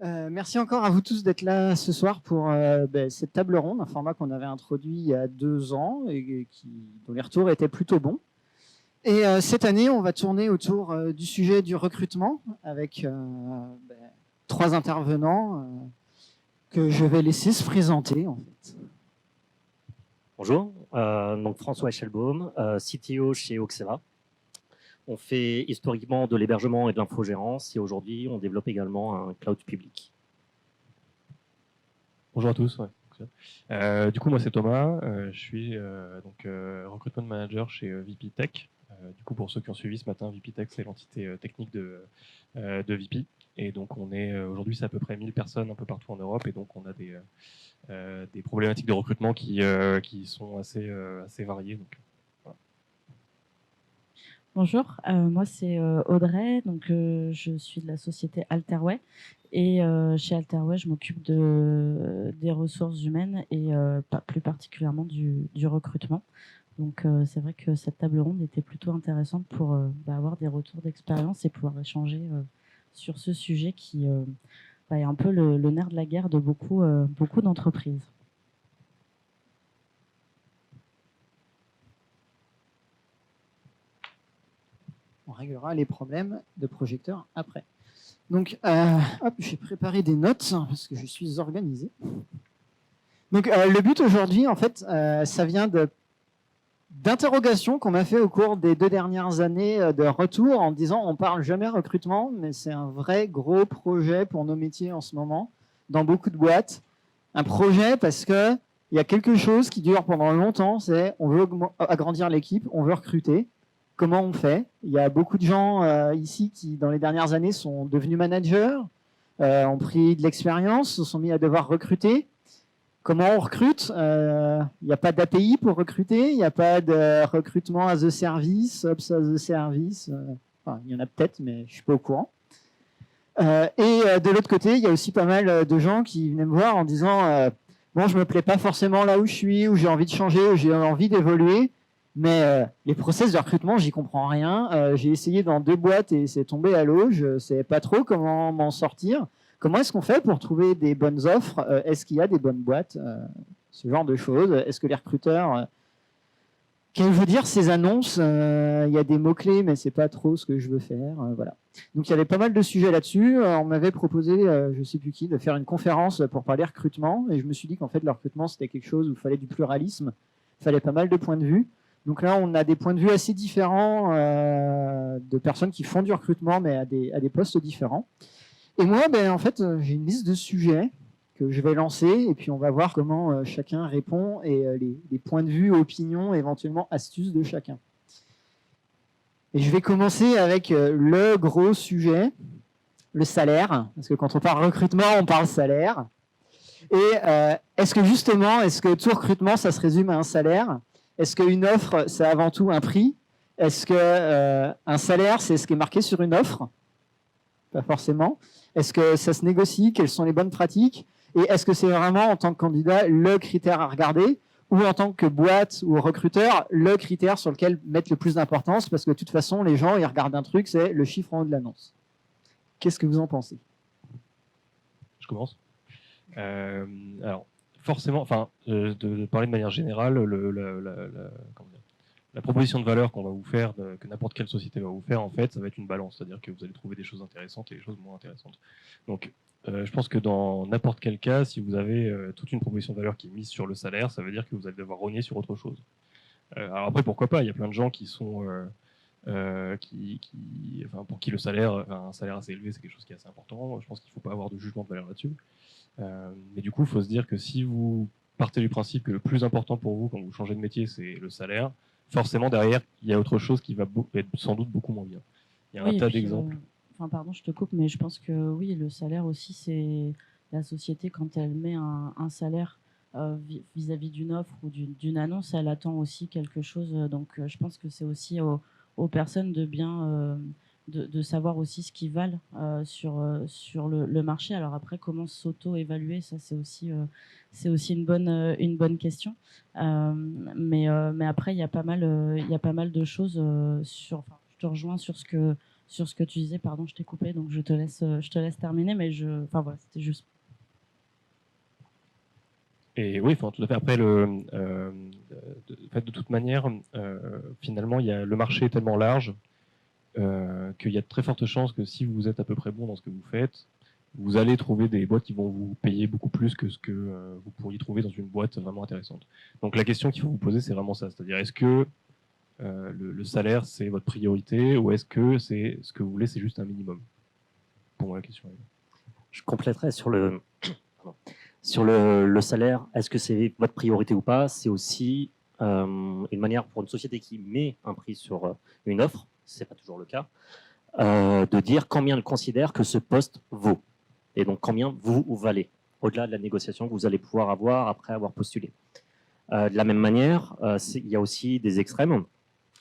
Merci encore à vous tous d'être là ce soir pour cette table ronde, un format qu'on avait introduit il y a 2 ans et dont les retours étaient plutôt bons. Et cette année, on va tourner autour du sujet du recrutement avec 3 intervenants que je vais laisser se présenter en fait. Bonjour, donc François Echelbaum, CTO chez Oxera. On fait historiquement de l'hébergement et de l'infogérance et aujourd'hui, on développe également un cloud public. Bonjour à tous. Du coup, moi, c'est Thomas. Je suis recruitment manager chez VP Tech. Du coup, pour ceux qui ont suivi ce matin, VP Tech, c'est l'entité technique de VP. Et donc, aujourd'hui, c'est à peu près 1000 personnes un peu partout en Europe. Et donc, on a des problématiques de recrutement qui sont assez variées. Donc, voilà. Bonjour, moi c'est Audrey, donc je suis de la société Alterway et chez Alterway je m'occupe des ressources humaines et plus particulièrement du recrutement. Donc c'est vrai que cette table ronde était plutôt intéressante pour avoir des retours d'expérience et pouvoir échanger sur ce sujet qui est un peu le nerf de la guerre de beaucoup d'entreprises. On réglera les problèmes de projecteurs après. Donc, j'ai préparé des notes parce que je suis organisé. Donc, le but aujourd'hui, en fait, ça vient d'interrogations qu'on m'a fait au cours des 2 dernières années de retour en disant on parle jamais recrutement, mais c'est un vrai gros projet pour nos métiers en ce moment, dans beaucoup de boîtes. Un projet parce que il y a quelque chose qui dure pendant longtemps, c'est on veut agrandir l'équipe, on veut recruter. Comment on fait? Il y a beaucoup de gens ici qui, dans les dernières années, sont devenus managers, ont pris de l'expérience, se sont mis à devoir recruter. Comment on recrute? Il n'y a pas d'API pour recruter, il n'y a pas de recrutement as a service, ops as a service. Enfin, il y en a peut-être, mais je ne suis pas au courant. Et de l'autre côté, il y a aussi pas mal de gens qui venaient me voir en disant bon, je me plais pas forcément là où je suis, où j'ai envie de changer, où j'ai envie d'évoluer, mais les process de recrutement, j'y comprends rien. J'ai essayé dans 2 boîtes et c'est tombé à l'eau. Je ne sais pas trop comment m'en sortir. Comment est-ce qu'on fait pour trouver des bonnes offres? Est-ce qu'il y a des bonnes boîtes? Ce genre de choses. Est-ce que les recruteurs... Quelles veut dire ces annonces? Il y a des mots-clés, mais c'est pas trop ce que je veux faire. Voilà. Donc il y avait pas mal de sujets là-dessus. On m'avait proposé, je sais plus qui, de faire une conférence pour parler recrutement. Et je me suis dit qu'en fait, le recrutement, c'était quelque chose où il fallait du pluralisme. Il fallait pas mal de points de vue. Donc là, on a des points de vue assez différents de personnes qui font du recrutement, mais à des postes différents. Et moi, en fait, j'ai une liste de sujets que je vais lancer et puis on va voir comment chacun répond et les points de vue, opinions, éventuellement astuces de chacun. Et je vais commencer avec le gros sujet, le salaire, parce que quand on parle recrutement, on parle salaire. Et est-ce que tout recrutement, ça se résume à un salaire? Est-ce qu'une offre, c'est avant tout un prix? Est-ce qu'un salaire, c'est ce qui est marqué sur une offre? Pas forcément. Est-ce que ça se négocie? Quelles sont les bonnes pratiques? Et est-ce que c'est vraiment, en tant que candidat, le critère à regarder? Ou en tant que boîte ou recruteur, le critère sur lequel mettre le plus d'importance? Parce que de toute façon, les gens, ils regardent un truc, c'est le chiffre en haut de l'annonce. Qu'est-ce que vous en pensez? Je commence. Alors, forcément, de parler de manière générale, la proposition de valeur qu'on va vous faire, que n'importe quelle société va vous faire, en fait, ça va être une balance. C'est-à-dire que vous allez trouver des choses intéressantes et des choses moins intéressantes. Donc, je pense que dans n'importe quel cas, si vous avez toute une proposition de valeur qui est mise sur le salaire, ça veut dire que vous allez devoir rogner sur autre chose. Alors après, pourquoi pas? Il y a plein de gens qui sont... pour qui un salaire assez élevé, c'est quelque chose qui est assez important. Je pense qu'il ne faut pas avoir de jugement de valeur là-dessus. Mais du coup, il faut se dire que si vous partez du principe que le plus important pour vous quand vous changez de métier, c'est le salaire, forcément derrière, il y a autre chose qui va être sans doute beaucoup moins bien. Il y a un tas d'exemples. Pardon, je te coupe, mais je pense que oui, le salaire aussi, c'est la société, quand elle met un salaire vis-à-vis d'une offre ou d'une annonce, elle attend aussi quelque chose. Donc, je pense que c'est aussi aux personnes de bien de savoir aussi ce qu'ils valent sur le marché. Alors après, comment s'auto-évaluer, ça c'est aussi une bonne question. Mais après, il y a pas mal de choses je te rejoins sur ce que sur ce que tu disais. Pardon, je t'ai coupé, donc je te laisse terminer, mais enfin voilà, c'était juste. Et oui, enfin, tout à fait. Après, en fait, de toute manière, finalement, le marché est tellement large qu'il y a de très fortes chances que si vous êtes à peu près bon dans ce que vous faites, vous allez trouver des boîtes qui vont vous payer beaucoup plus que ce que vous pourriez trouver dans une boîte vraiment intéressante. Donc la question qu'il faut vous poser, c'est vraiment ça. C'est-à-dire, est-ce que le salaire, c'est votre priorité ou est-ce que c'est ce que vous voulez, c'est juste un minimum? Pour moi, la question est... Je compléterai sur le salaire. Est-ce que c'est votre priorité ou pas? C'est aussi une manière pour une société qui met un prix sur une offre, ce n'est pas toujours le cas, de dire combien elle considère que ce poste vaut. Et donc combien vous valez, au-delà de la négociation que vous allez pouvoir avoir après avoir postulé. De la même manière, il y a aussi des extrêmes.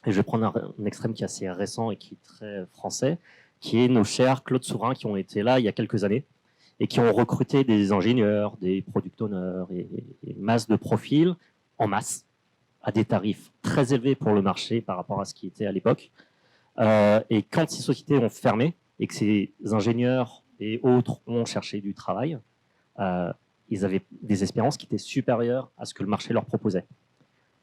Et je vais prendre un extrême qui est assez récent et qui est très français, qui est nos chers Claude Sourin qui ont été là il y a quelques années et qui ont recruté des ingénieurs, des product owners et masse de profils en masse à des tarifs très élevés pour le marché par rapport à ce qui était à l'époque. Et quand ces sociétés ont fermé et que ces ingénieurs et autres ont cherché du travail, ils avaient des espérances qui étaient supérieures à ce que le marché leur proposait.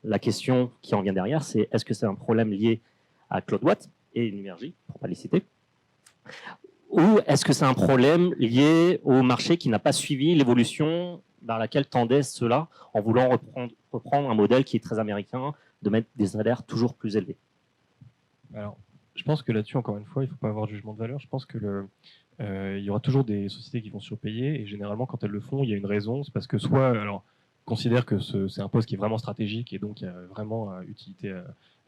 La question qui en vient derrière, c'est est-ce que c'est un problème lié à Claude Watt et Numergy, pour ne pas les citer, ou est-ce que c'est un problème lié au marché qui n'a pas suivi l'évolution vers laquelle tendait cela en voulant reprendre un modèle qui est très américain, de mettre des salaires toujours plus élevés? Alors, je pense que là-dessus, encore une fois, il ne faut pas avoir de jugement de valeur. Je pense que il y aura toujours des sociétés qui vont surpayer et généralement, quand elles le font, il y a une raison. C'est parce que soit, alors, considèrent que c'est un poste qui est vraiment stratégique et donc il y a vraiment utilité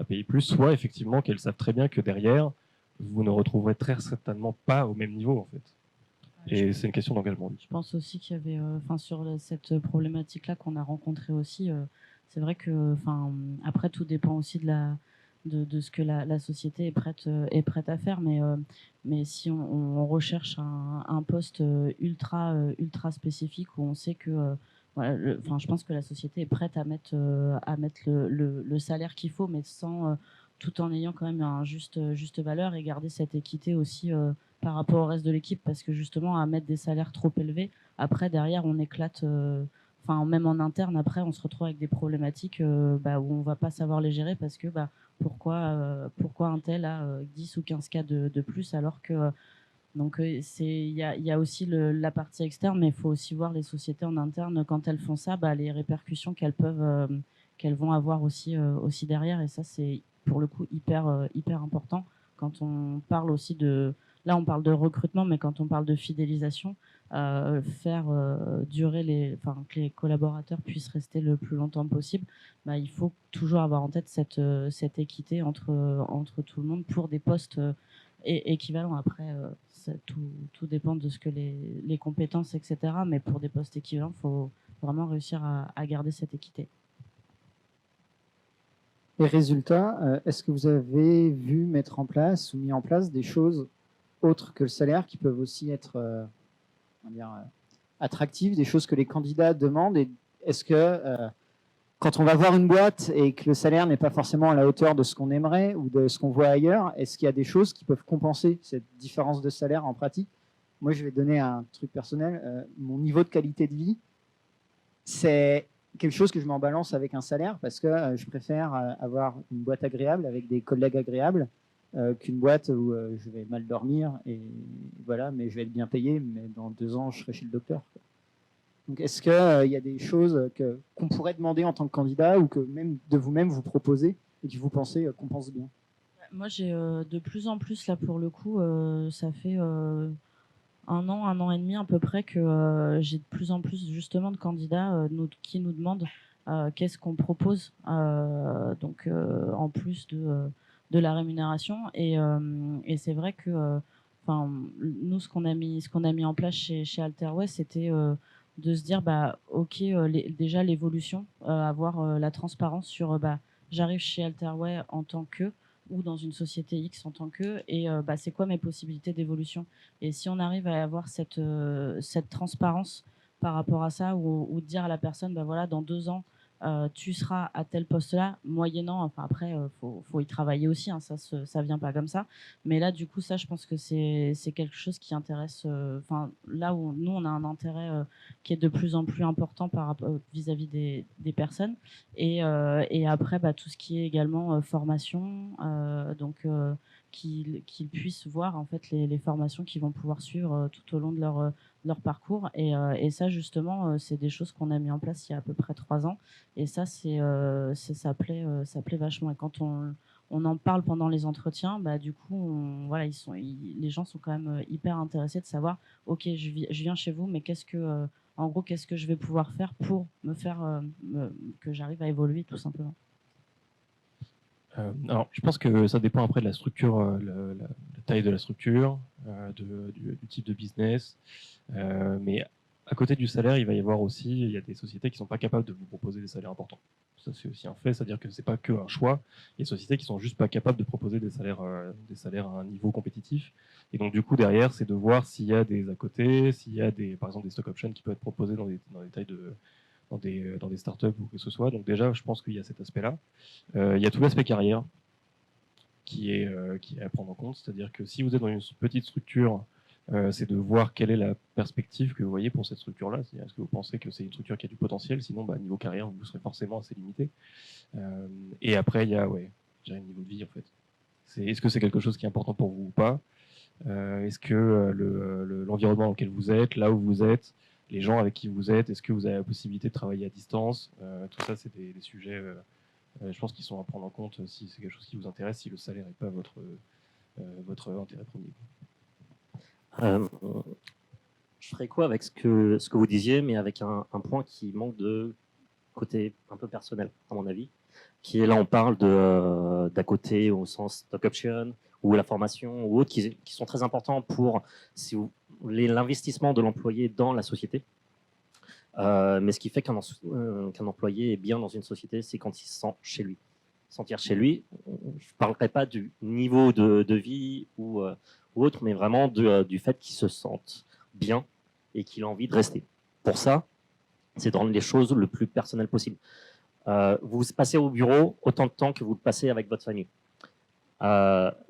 à payer plus, soit effectivement qu'elles savent très bien que derrière, vous ne retrouverez très certainement pas au même niveau en fait. Et c'est une question d'engagement. Je pense aussi qu'il y avait, sur cette problématique-là qu'on a rencontrée aussi, c'est vrai que, après tout dépend aussi de ce que la société est prête à faire, mais si on recherche un poste ultra spécifique où on sait que voilà, je pense que la société est prête à mettre le salaire qu'il faut, mais sans tout en ayant quand même un juste valeur et garder cette équité aussi par rapport au reste de l'équipe, parce que justement à mettre des salaires trop élevés, après derrière on éclate, même en interne après on se retrouve avec des problématiques où on va pas savoir les gérer parce que pourquoi un tel a 10 ou 15 cas de plus alors que donc il y a aussi la partie externe, mais il faut aussi voir les sociétés en interne quand elles font ça, les répercussions qu'elles vont avoir aussi derrière, et ça c'est pour le coup hyper important quand on parle aussi là on parle de recrutement, mais quand on parle de fidélisation, faire durer que les collaborateurs puissent rester le plus longtemps possible, il faut toujours avoir en tête cette équité entre tout le monde pour des postes équivalents. Après, tout dépend de ce que les compétences, etc. Mais pour des postes équivalents, il faut vraiment réussir à garder cette équité. Les résultats, est-ce que vous avez vu mettre en place ou mis en place des choses autres que le salaire qui peuvent aussi être attractives, des choses que les candidats demandent? Et est-ce que quand on va voir une boîte et que le salaire n'est pas forcément à la hauteur de ce qu'on aimerait ou de ce qu'on voit ailleurs, est-ce qu'il y a des choses qui peuvent compenser cette différence de salaire en pratique? Moi, je vais donner un truc personnel. Mon niveau de qualité de vie, c'est quelque chose que je m'en balance avec un salaire parce que je préfère avoir une boîte agréable avec des collègues agréables qu'une boîte où je vais mal dormir et voilà, mais je vais être bien payé, mais dans 2 ans, je serai chez le docteur. Donc, est-ce qu'il y a des choses qu'on pourrait demander en tant que candidat ou que même de vous-même vous proposez et que vous pensez qu'on pense bien? Moi, j'ai de plus en plus, là, pour le coup, ça fait 1 an et demi à peu près que j'ai de plus en plus justement de candidats qui nous demandent qu'est-ce qu'on propose, donc en plus de la rémunération. Et c'est vrai que nous, ce qu'on a mis en place chez Alterway, c'était de se dire ok, déjà l'évolution, avoir la transparence sur j'arrive chez Alterway en tant que, ou dans une société X en tant que, et c'est quoi mes possibilités d'évolution. Et si on arrive à avoir cette transparence par rapport à ça, ou dire à la personne voilà, dans 2 ans tu seras à tel poste-là, moyennant, enfin après, faut y travailler aussi, hein, ça vient pas comme ça. Mais là, du coup, ça, je pense que c'est quelque chose qui intéresse, enfin, là où nous, on a un intérêt qui est de plus en plus important par rapport vis-à-vis des personnes. Et après, bah, tout ce qui est également formation, donc qu'ils puissent voir en fait les formations qu'ils vont pouvoir suivre tout au long de leur parcours. Et ça, justement, c'est des choses qu'on a mis en place il y a à peu près 3 ans. Et ça, ça plaît vachement. Et quand on en parle pendant les entretiens, bah, du coup, voilà, les gens sont quand même hyper intéressés de savoir, ok, je viens chez vous, mais en gros, qu'est-ce que je vais pouvoir faire pour me faire que j'arrive à évoluer, tout simplement. Alors, je pense que ça dépend après de la structure, la taille de la structure, du type de business. Mais à côté du salaire, il va y avoir aussi, il y a des sociétés qui ne sont pas capables de vous proposer des salaires importants. Ça, c'est aussi un fait, c'est-à-dire que ce n'est pas qu'un choix. Il y a des sociétés qui ne sont juste pas capables de proposer des salaires à un niveau compétitif. Et donc, du coup, derrière, c'est de voir s'il y a des à côté, s'il y a par exemple des stock options qui peuvent être proposés dans des tailles dans des startups ou que ce soit. Donc déjà, je pense qu'il y a cet aspect-là. Il y a tout l'aspect carrière qui est à prendre en compte. C'est-à-dire que si vous êtes dans une petite structure, c'est de voir quelle est la perspective que vous voyez pour cette structure-là. Est-ce que vous pensez que c'est une structure qui a du potentiel? Sinon, niveau carrière, vous serez forcément assez limité. Et après, il y a le niveau de vie, en fait. Est-ce que c'est quelque chose qui est important pour vous ou pas? Est-ce que l'environnement dans lequel vous êtes, là où vous êtes, les gens avec qui vous êtes, est-ce que vous avez la possibilité de travailler à distance? Tout ça, c'est des sujets, je pense, qui sont à prendre en compte si c'est quelque chose qui vous intéresse, si le salaire n'est pas votre intérêt premier. Je ferai quoi avec ce que vous disiez, mais avec un point qui manque de côté un peu personnel, à mon avis, qui est là, on parle d'à côté au sens stock option ou la formation ou autres qui sont très importants pour l'investissement de l'employé dans la société. Mais ce qui fait qu'un employé est bien dans une société, c'est quand il se sent chez lui. Sentir chez lui, je ne parlerai pas du niveau de vie ou autre, mais vraiment du fait qu'il se sente bien et qu'il a envie de rester. Pour ça, c'est de rendre les choses le plus personnelles possible. Vous passez au bureau autant de temps que vous le passez avec votre famille.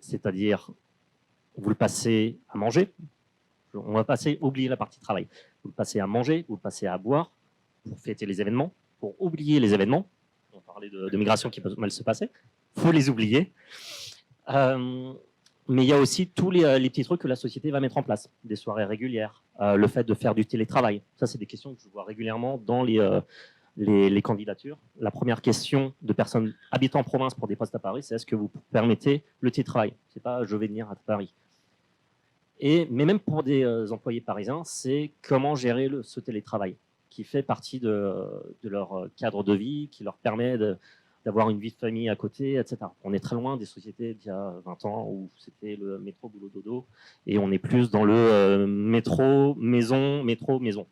C'est-à-dire, vous le passez à manger. On va oublier la partie travail. Vous le passez à manger, vous le passez à boire pour fêter les événements, pour oublier les événements. On parlait de migration qui peut mal se passer. Il faut les oublier. Mais il y a aussi tous les petits trucs que la société va mettre en place. Des soirées régulières, le fait de faire du télétravail. Ça, c'est des questions que je vois régulièrement dans les candidatures. La première question de personnes habitant en province pour des postes à Paris, c'est est-ce que vous permettez le télétravail? C'est pas je vais venir à Paris. Mais même pour des employés parisiens, c'est comment gérer ce télétravail qui fait partie de leur cadre de vie, qui leur permet d'avoir une vie de famille à côté, etc. On est très loin des sociétés d'il y a 20 ans où c'était le métro, boulot, dodo, et on est plus dans le métro, maison, métro, maison.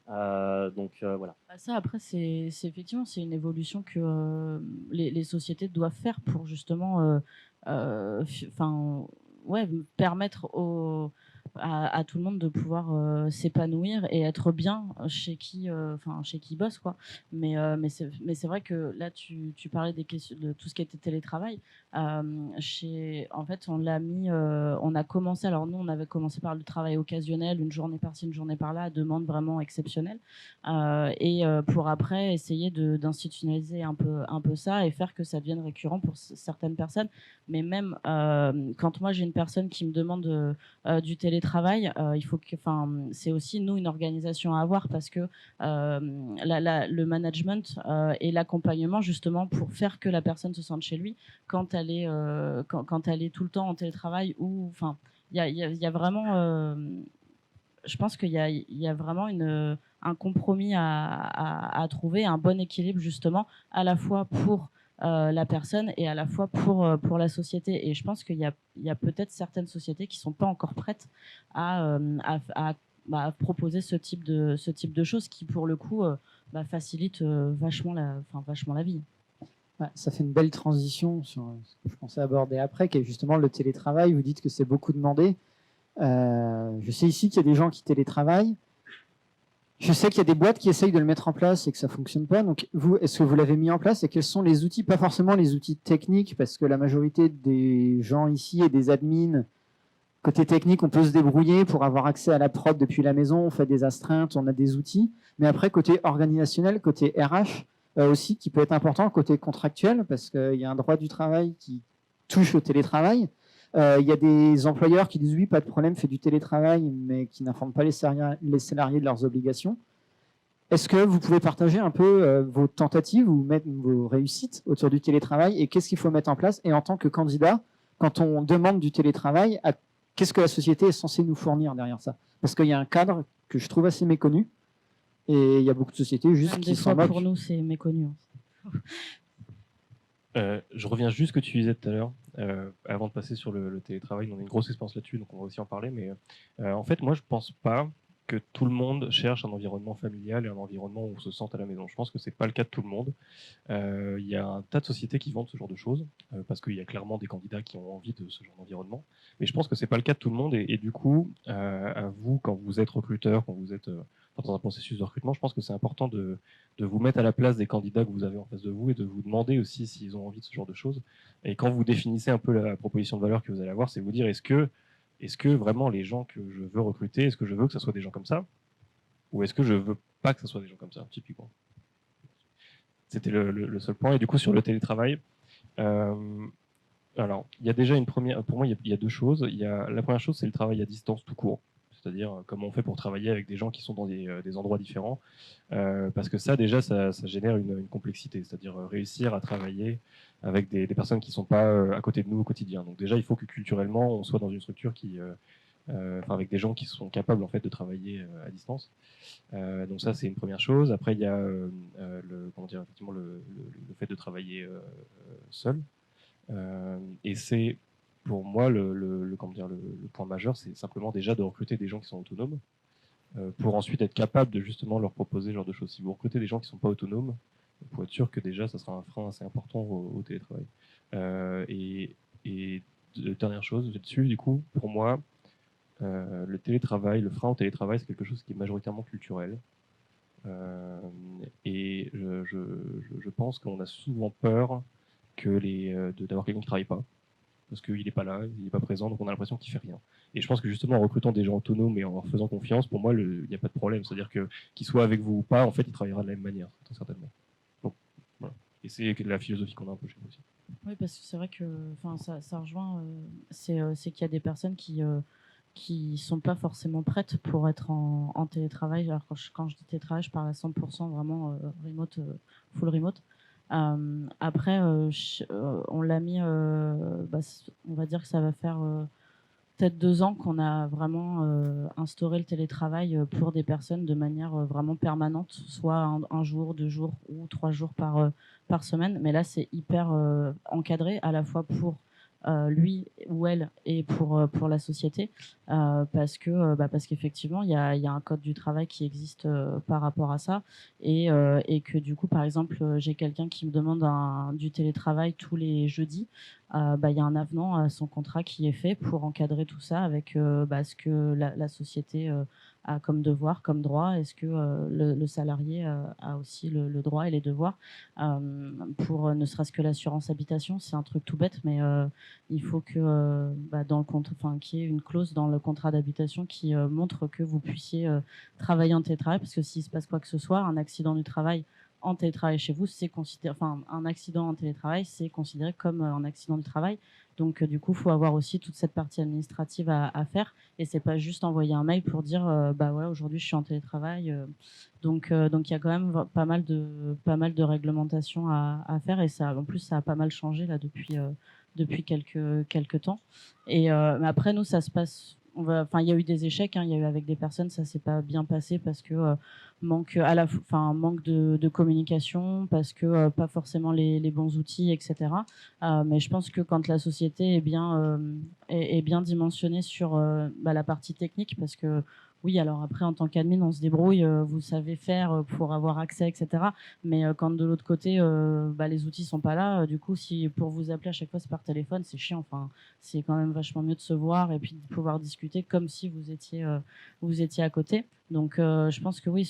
Donc voilà. Ça, après, c'est effectivement c'est une évolution que les sociétés doivent faire pour justement permettre à tout le monde de pouvoir s'épanouir et être bien chez qui ils bossent, quoi. Mais c'est vrai que là tu parlais des questions de tout ce qui était télétravail. En fait, on l'a mis, on a commencé. Alors nous, on avait commencé par le travail occasionnel, une journée par-ci, une journée par-là, à demande vraiment exceptionnelle, pour après essayer d'institutionnaliser un peu ça et faire que ça devienne récurrent pour certaines personnes. Mais même quand moi j'ai une personne qui me demande du télétravail, il faut c'est aussi nous une organisation à avoir parce que le management et l'accompagnement justement pour faire que la personne se sente chez lui quand elle est quand elle est tout le temps en télétravail ou il y a vraiment je pense qu'il y a vraiment un compromis à trouver, un bon équilibre justement à la fois pour la personne et à la fois pour la société. Et je pense qu'il y a peut-être certaines sociétés qui sont pas encore prêtes à proposer ce type de choses qui pour le coup facilite vachement la vie. Ça fait une belle transition sur ce que je pensais aborder après, qui est justement le télétravail. Vous dites que c'est beaucoup demandé. Je sais ici qu'il y a des gens qui télétravaillent. Je sais qu'il y a des boîtes qui essayent de le mettre en place et que ça ne fonctionne pas. Donc, vous, est-ce que vous l'avez mis en place et quels sont les outils? Pas forcément les outils techniques, parce que la majorité des gens ici et des admins, côté technique, on peut se débrouiller pour avoir accès à la prod depuis la maison, on fait des astreintes, on a des outils. Mais après, côté organisationnel, côté RH aussi, qui peut être important, côté contractuel, parce qu'il y a un droit du travail qui touche au télétravail. Il y a des employeurs qui disent oui, pas de problème, fais du télétravail, mais qui n'informent pas les salariés de leurs obligations. Est-ce que vous pouvez partager un peu vos tentatives ou même vos réussites autour du télétravail et qu'est-ce qu'il faut mettre en place? Et en tant que candidat, quand on demande du télétravail, qu'est-ce que la société est censée nous fournir derrière ça? Parce qu'il y a un cadre que je trouve assez méconnu et il y a beaucoup de sociétés juste Même qui des s'en fois, moquent. pour nous, c'est méconnu. Je reviens juste ce que tu disais tout à l'heure, avant de passer sur le télétravail. On a une grosse expérience là-dessus, donc on va aussi en parler. Mais en fait, moi, je pense pas que tout le monde cherche un environnement familial et un environnement où on se sente à la maison. Je pense que c'est pas le cas de tout le monde. Il y a un tas de sociétés qui vendent ce genre de choses, parce qu'il y a clairement des candidats qui ont envie de ce genre d'environnement. Mais je pense que c'est pas le cas de tout le monde. Et du coup, à vous, quand vous êtes recruteur, quand vous êtes dans un processus de recrutement, je pense que c'est important de vous mettre à la place des candidats que vous avez en face de vous et de vous demander aussi s'ils ont envie de ce genre de choses. Et quand vous définissez un peu la proposition de valeur que vous allez avoir, c'est vous dire est-ce que vraiment les gens que je veux recruter, est-ce que je veux que ce soit des gens comme ça? Ou est-ce que je veux pas que ce soit des gens comme ça, typiquement? C'était le seul point. Et du coup, sur le télétravail, alors, il y a déjà une première. Pour moi, il y a deux choses. La première chose, c'est le travail à distance tout court. C'est-à-dire comment on fait pour travailler avec des gens qui sont dans des endroits différents. Parce que ça, déjà, ça génère une complexité. C'est-à-dire réussir à travailler avec des personnes qui ne sont pas à côté de nous au quotidien. Donc déjà, il faut que culturellement, on soit dans une structure avec des gens qui sont capables en fait de travailler à distance. Donc ça, c'est une première chose. Après, il y a effectivement le fait de travailler seul. Et c'est pour moi le point majeur, c'est simplement déjà de recruter des gens qui sont autonomes pour ensuite être capable de justement leur proposer ce genre de choses. Si vous recrutez des gens qui ne sont pas autonomes, il faut être sûr que déjà ça sera un frein assez important au télétravail. Et dernière chose là-dessus, du coup, pour moi, le télétravail, le frein au télétravail, c'est quelque chose qui est majoritairement culturel. Et je pense qu'on a souvent peur d'avoir quelqu'un qui ne travaille pas, parce qu'il n'est pas là, il n'est pas présent, donc on a l'impression qu'il ne fait rien. Et je pense que justement en recrutant des gens autonomes et en leur faisant confiance, pour moi, il n'y a pas de problème. C'est-à-dire qu'il soit avec vous ou pas, en fait, il travaillera de la même manière, très certainement. Donc, voilà. Et c'est la philosophie qu'on a un peu chez nous aussi. Oui, parce que c'est vrai que ça rejoint, c'est qu'il y a des personnes qui sont pas forcément prêtes pour être en télétravail. Alors quand je dis télétravail, je parle à 100% vraiment remote, full remote. Après, on l'a mis, on va dire que ça va faire peut-être 2 ans qu'on a vraiment instauré le télétravail pour des personnes de manière vraiment permanente, soit un jour, 2 jours ou 3 jours par semaine. Mais là, c'est hyper encadré à la fois pour lui ou elle et pour la société parce qu'effectivement il y a un code du travail qui existe par rapport à ça et que du coup par exemple j'ai quelqu'un qui me demande du télétravail tous les jeudis, il y a un avenant à son contrat qui est fait pour encadrer tout ça avec ce que la société a comme devoir, comme droit. Est-ce que le salarié a aussi le droit et les devoirs pour ne serait-ce que l'assurance habitation, c'est un truc tout bête, mais il faut que dans le compte, qu'il y ait une clause dans le contrat d'habitation qui montre que vous puissiez travailler en télétravail, parce que s'il se passe quoi que ce soit, un accident du travail en télétravail chez vous, c'est considéré, un accident en télétravail, c'est considéré comme un accident du travail. Donc du coup, il faut avoir aussi toute cette partie administrative à faire, et c'est pas juste envoyer un mail pour dire voilà, aujourd'hui je suis en télétravail. Donc il y a quand même pas mal de réglementations à faire, et ça, en plus, ça a pas mal changé là depuis quelques temps. Et mais après, nous, ça se passe. Il y a eu des échecs, hein, il y a eu avec des personnes, ça s'est pas bien passé parce que manque de communication, parce que pas forcément les bons outils, etc. Mais je pense que quand la société est bien dimensionnée sur la partie technique, parce que Oui, alors après, en tant qu'admin, on se débrouille, vous savez faire pour avoir accès, etc. Mais quand de l'autre côté, les outils sont pas là, du coup, si pour vous appeler à chaque fois c'est par téléphone, c'est chiant. Enfin, c'est quand même vachement mieux de se voir et puis de pouvoir discuter comme si vous étiez à côté. Donc, je pense que oui,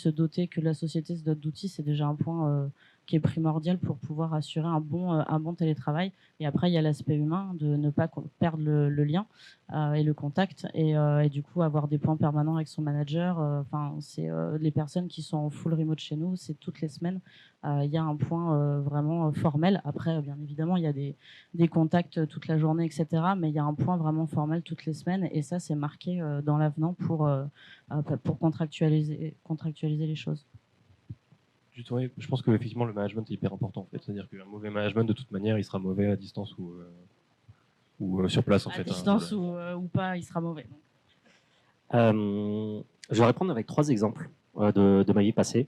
que la société se dote d'outils, c'est déjà un point qui est primordial pour pouvoir assurer un bon télétravail. Et après, il y a l'aspect humain de ne pas perdre le lien et le contact et du coup avoir des points permanents avec son manager. C'est les personnes qui sont en full remote chez nous, c'est toutes les semaines. Il y a un point vraiment formel. Après, bien évidemment, il y a des contacts toute la journée, etc. Mais il y a un point vraiment formel toutes les semaines et ça, c'est marqué dans l'avenant pour contractualiser les choses. Juste, ouais, je pense que effectivement le management est hyper important en fait. C'est-à-dire qu'un mauvais management de toute manière il sera mauvais à distance ou sur place en à fait. distance ou pas, il sera mauvais. Je vais répondre avec 3 exemples de ma vie passée.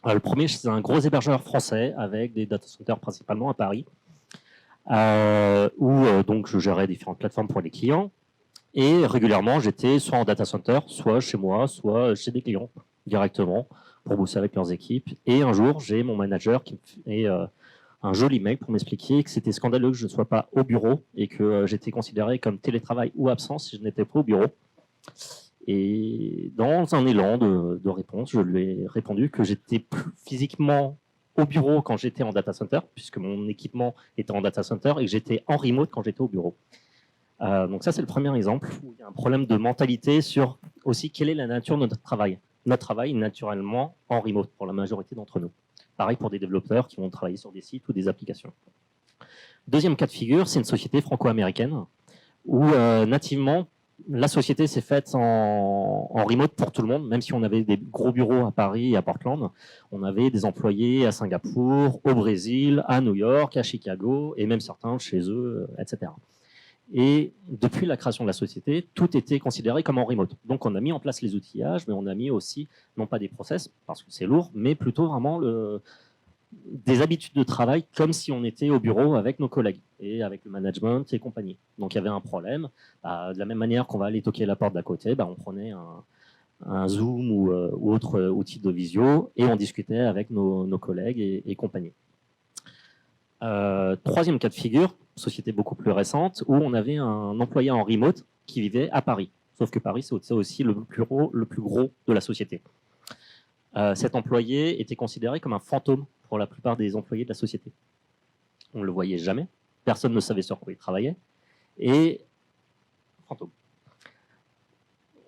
Le premier, c'est un gros hébergeur français avec des data centers principalement à Paris, où donc je gérais différentes plateformes pour les clients. Et régulièrement, j'étais soit en data center, soit chez moi, soit chez des clients directement pour bosser avec leurs équipes. Et un jour, j'ai mon manager qui me fait un joli mail pour m'expliquer que c'était scandaleux que je ne sois pas au bureau et que j'étais considéré comme télétravail ou absent si je n'étais pas au bureau. Et dans un élan de réponse, je lui ai répondu que j'étais plus physiquement au bureau quand j'étais en data center, puisque mon équipement était en data center, et que j'étais en remote quand j'étais au bureau. Donc ça, c'est le premier exemple où il y a un problème de mentalité sur aussi quelle est la nature de notre travail. Notre travail est naturellement en remote pour la majorité d'entre nous. Pareil pour des développeurs qui vont travailler sur des sites ou des applications. Deuxième cas de figure, c'est une société franco-américaine où nativement, la société s'est faite en remote pour tout le monde, même si on avait des gros bureaux à Paris et à Portland. On avait des employés à Singapour, au Brésil, à New York, à Chicago, et même certains chez eux, etc. Et depuis la création de la société, tout était considéré comme en remote. Donc on a mis en place les outillages, mais on a mis aussi, non pas des process, parce que c'est lourd, mais plutôt vraiment des habitudes de travail comme si on était au bureau avec nos collègues et avec le management et compagnie. Donc il y avait un problème. De la même manière qu'on va aller toquer la porte d'à côté, on prenait un Zoom ou autre outil de visio et on discutait avec nos collègues et compagnie. Troisième cas de figure, société beaucoup plus récente, où on avait un employé en remote qui vivait à Paris. Sauf que Paris, c'est aussi le plus gros de la société. Cet employé était considéré comme un fantôme pour la plupart des employés de la société. On ne le voyait jamais, personne ne savait sur quoi il travaillait, et fantôme.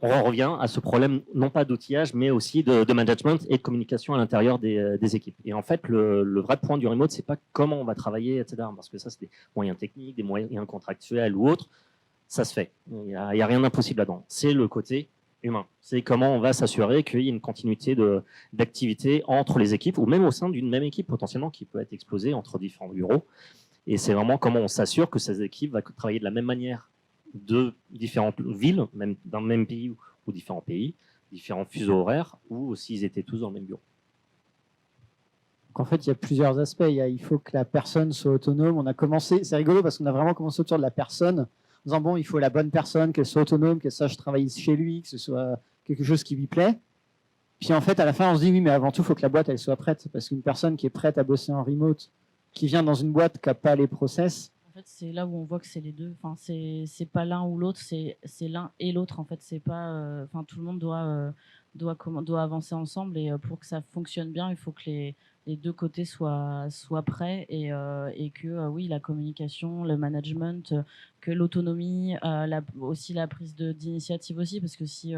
On en revient à ce problème, non pas d'outillage, mais aussi de management et de communication à l'intérieur des équipes. Et en fait, le vrai point du remote, c'est pas comment on va travailler, etc. Parce que ça, c'est des moyens techniques, des moyens contractuels ou autres. Ça se fait. Il n'y a rien d'impossible là-dedans. C'est le côté humain. C'est comment on va s'assurer qu'il y ait une continuité d'activité entre les équipes ou même au sein d'une même équipe potentiellement qui peut être explosée entre différents bureaux. Et c'est vraiment comment on s'assure que ces équipes vont travailler de la même manière de différentes villes, même d'un même pays ou différents pays, différents fuseaux horaires, ou s'ils étaient tous dans le même bureau. Donc en fait, il y a plusieurs aspects. Il faut que la personne soit autonome. On a commencé, c'est rigolo parce qu'on a vraiment commencé autour de la personne, en disant bon, il faut la bonne personne, qu'elle soit autonome, qu'elle sache travailler chez lui, que ce soit quelque chose qui lui plaît. Puis en fait, à la fin, on se dit oui, mais avant tout, il faut que la boîte elle soit prête, parce qu'une personne qui est prête à bosser en remote, qui vient dans une boîte qui n'a pas les process. En fait, c'est là où on voit que c'est les deux. Enfin, c'est pas l'un ou l'autre, c'est l'un et l'autre. En fait, c'est pas. Enfin, tout le monde doit avancer ensemble et pour que ça fonctionne bien, il faut que les deux côtés soient prêts et que oui, la communication, le management, que l'autonomie, aussi la prise d'initiative aussi, parce que si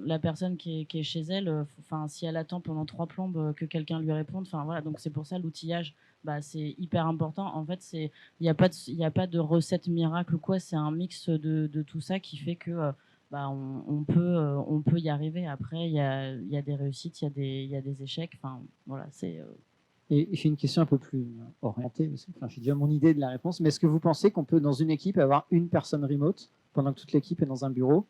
la personne qui est chez elle, si elle attend pendant 3 plombes que quelqu'un lui réponde, voilà, donc c'est pour ça l'outillage. C'est hyper important. En fait, il n'y a pas de recette miracle ou quoi. C'est un mix de tout ça qui fait que on peut y arriver. Après, il y a des réussites, il y a des échecs. Voilà, Et j'ai une question un peu plus orientée. J'ai déjà mon idée de la réponse. Mais est-ce que vous pensez qu'on peut, dans une équipe, avoir une personne remote pendant que toute l'équipe est dans un bureau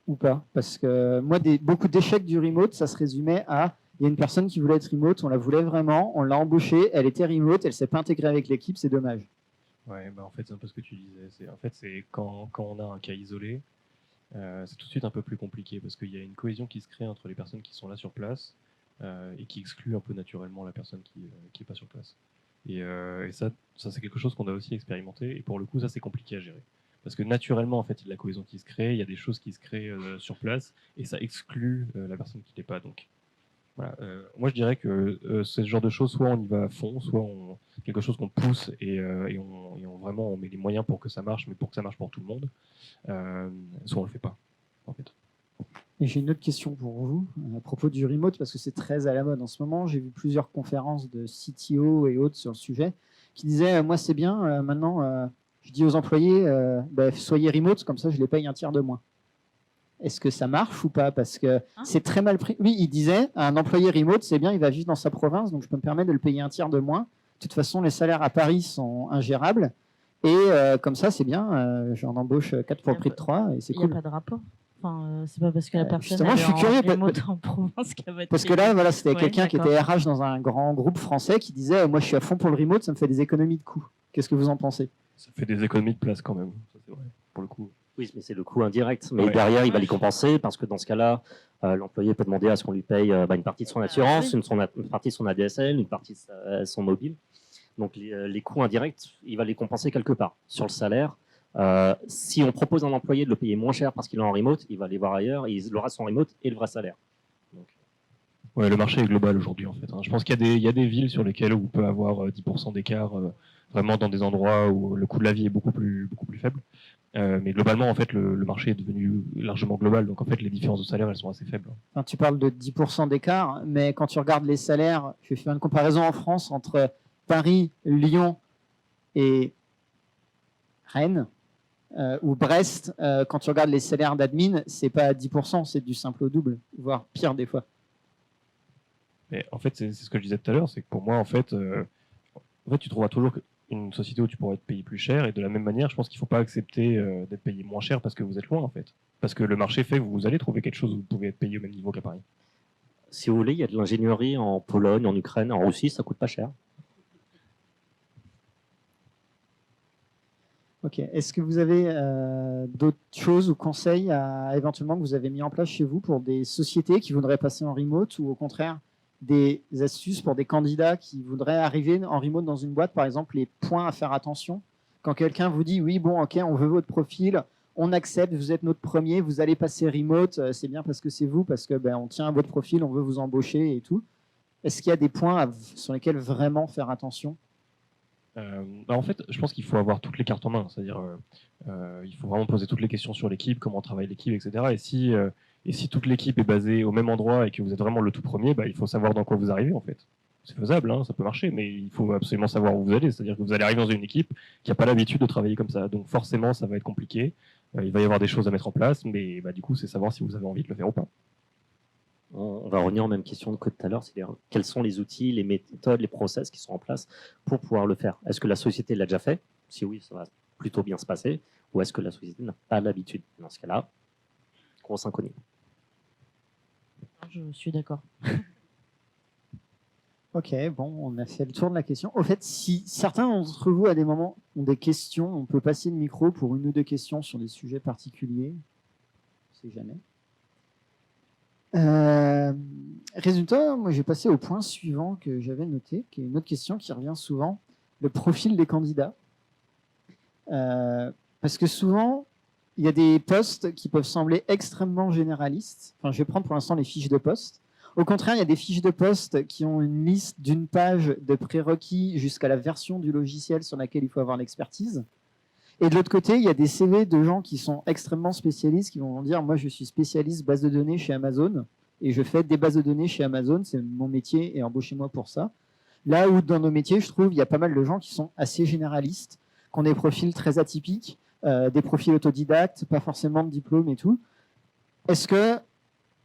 ou pas? Parce que moi, beaucoup d'échecs du remote, ça se résumait à il y a une personne qui voulait être remote, on la voulait vraiment, on l'a embauchée, elle était remote, elle s'est pas intégrée avec l'équipe, c'est dommage. Ouais, en fait, c'est un peu ce que tu disais. En fait, c'est quand on a un cas isolé, c'est tout de suite un peu plus compliqué parce qu'il y a une cohésion qui se crée entre les personnes qui sont là sur place et qui exclut un peu naturellement la personne qui n'est pas sur place. Et ça c'est quelque chose qu'on a aussi expérimenté. Et pour le coup, ça, c'est compliqué à gérer. Parce que naturellement, en fait, il y a de la cohésion qui se crée, il y a des choses qui se créent sur place, et ça exclut la personne qui n'est pas. Donc, voilà. Moi, je dirais que c'est ce genre de choses, soit on y va à fond, soit quelque chose qu'on pousse et vraiment on met les moyens pour que ça marche, mais pour que ça marche pour tout le monde, soit on le fait pas, en fait. Et j'ai une autre question pour vous à propos du remote, parce que c'est très à la mode en ce moment. J'ai vu plusieurs conférences de CTO et autres sur le sujet qui disaient moi, c'est bien, maintenant, je dis aux employés soyez remote, comme ça, je les paye un tiers de moins. Est-ce que ça marche ou pas? Parce que c'est très mal pris. Oui, il disait un employé remote, c'est bien, il va vivre dans sa province, donc je peux me permettre de le payer un tiers de moins. De toute façon, les salaires à Paris sont ingérables. Et comme ça, c'est bien, j'en embauche 4 pour le prix de 3 et c'est cool. Il n'y a pas de rapport. Enfin, c'est pas parce que la personne justement, je suis curieux, en province qu'elle va être parce que là, voilà, c'était Ouais, quelqu'un qui d'accord. était RH dans un grand groupe français qui disait moi, je suis à fond pour le remote, ça me fait des économies de coûts. Qu'est-ce que vous en pensez? Ça fait des économies de place quand même, ça c'est vrai, pour le coup. Oui, mais c'est le coût indirect. Mais Ouais. derrière, il va les compenser parce que dans ce cas-là, l'employé peut demander à ce qu'on lui paye une partie de son assurance, une partie de son ADSL, une partie de son mobile. Donc les coûts indirects, il va les compenser quelque part sur le salaire. Si on propose à un employé de le payer moins cher parce qu'il est en remote, il va aller voir ailleurs et il aura son remote et le vrai salaire. Donc, Ouais, le marché est global aujourd'hui en fait. Je pense qu'il y a des villes sur lesquelles on peut avoir 10% d'écart, vraiment dans des endroits où le coût de la vie est beaucoup plus faible. Mais globalement, en fait, le marché est devenu largement global. Donc en fait, les différences de salaire, elles sont assez faibles. Enfin, tu parles de 10% d'écart, mais quand tu regardes les salaires, je vais faire une comparaison en France entre Paris, Lyon et Rennes ou Brest. Quand tu regardes les salaires d'admin, c'est pas à 10%, c'est du simple au double, voire pire des fois. Mais en fait, c'est ce que je disais tout à l'heure, c'est que pour moi, en fait, tu trouveras toujours une société où tu pourras être payé plus cher. Et de la même manière, je pense qu'il ne faut pas accepter d'être payé moins cher parce que vous êtes loin, en fait. Parce que le marché fait que vous allez trouver quelque chose où vous pouvez être payé au même niveau qu'à Paris. si vous voulez, il y a de l'ingénierie en Pologne, en Ukraine, en Russie, ça coûte pas cher. Ok. Est-ce que vous avez d'autres choses ou conseils éventuellement que vous avez mis en place chez vous pour des sociétés qui voudraient passer en remote ou au contraire des astuces pour des candidats qui voudraient arriver en remote dans une boîte, par exemple les points à faire attention quand quelqu'un vous dit oui, bon, ok, on veut votre profil, on accepte, vous êtes notre premier, vous allez passer remote, c'est bien parce que c'est vous, parce que on tient à votre profil, on veut vous embaucher et tout. Est-ce qu'il y a des points sur lesquels vraiment faire attention? En fait, je pense qu'il faut avoir toutes les cartes en main. C'est-à-dire, il faut vraiment poser toutes les questions sur l'équipe, comment travaille l'équipe, etc. Et si toute l'équipe est basée au même endroit et que vous êtes vraiment le tout premier, il faut savoir dans quoi vous arrivez, en fait. C'est faisable, hein, ça peut marcher, mais il faut absolument savoir où vous allez. C'est-à-dire que vous allez arriver dans une équipe qui n'a pas l'habitude de travailler comme ça. Donc forcément, ça va être compliqué. Il va y avoir des choses à mettre en place, mais du coup, c'est savoir si vous avez envie de le faire ou pas. On va revenir aux mêmes questions que tout à l'heure, c'est-à-dire quels sont les outils, les méthodes, les process qui sont en place pour pouvoir le faire. Est-ce que la société l'a déjà fait? Si oui, ça va plutôt bien se passer. Ou est-ce que la société n'a pas l'habitude? Dans ce cas-là, grosse inconnue. Je suis d'accord. Ok, bon, on a fait le tour de la question. Au fait, si certains d'entre vous, à des moments, ont des questions, on peut passer le micro pour une ou deux questions sur des sujets particuliers. On ne sait jamais. Résultat, moi j'ai passé au point suivant que j'avais noté, qui est une autre question qui revient souvent, le profil des candidats. Parce que souvent, il y a des postes qui peuvent sembler extrêmement généralistes. Enfin, je vais prendre pour l'instant les fiches de poste. Au contraire, il y a des fiches de poste qui ont une liste d'une page de prérequis jusqu'à la version du logiciel sur laquelle il faut avoir l'expertise. Et de l'autre côté, il y a des CV de gens qui sont extrêmement spécialistes, qui vont dire « Moi, je suis spécialiste base de données chez Amazon et je fais des bases de données chez Amazon, c'est mon métier et embauchez-moi pour ça. » Là où dans nos métiers, je trouve, il y a pas mal de gens qui sont assez généralistes, qui ont des profils très atypiques, des profils autodidactes, pas forcément de diplôme et tout. Est-ce que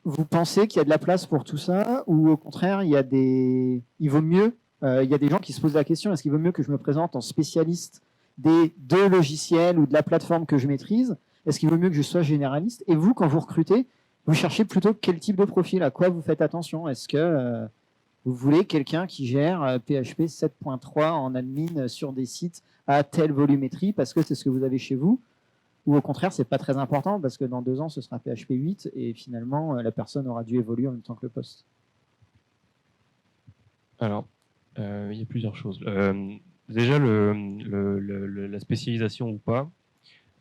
vous pensez qu'il y a de la place pour tout ça ou au contraire, il vaut mieux, il y a des gens qui se posent la question, est-ce qu'il vaut mieux que je me présente en spécialiste des deux logiciels ou de la plateforme que je maîtrise? Est-ce qu'il vaut mieux que je sois généraliste? Et vous, quand vous recrutez, vous cherchez plutôt quel type de profil? À quoi vous faites attention? Est-ce que vous voulez quelqu'un qui gère PHP 7.3 en admin sur des sites à telle volumétrie parce que c'est ce que vous avez chez vous? ou au contraire, c'est pas très important parce que dans 2 ans, ce sera PHP 8 et finalement, la personne aura dû évoluer en même temps que le poste. Alors, il y a plusieurs choses. Déjà, la spécialisation ou pas,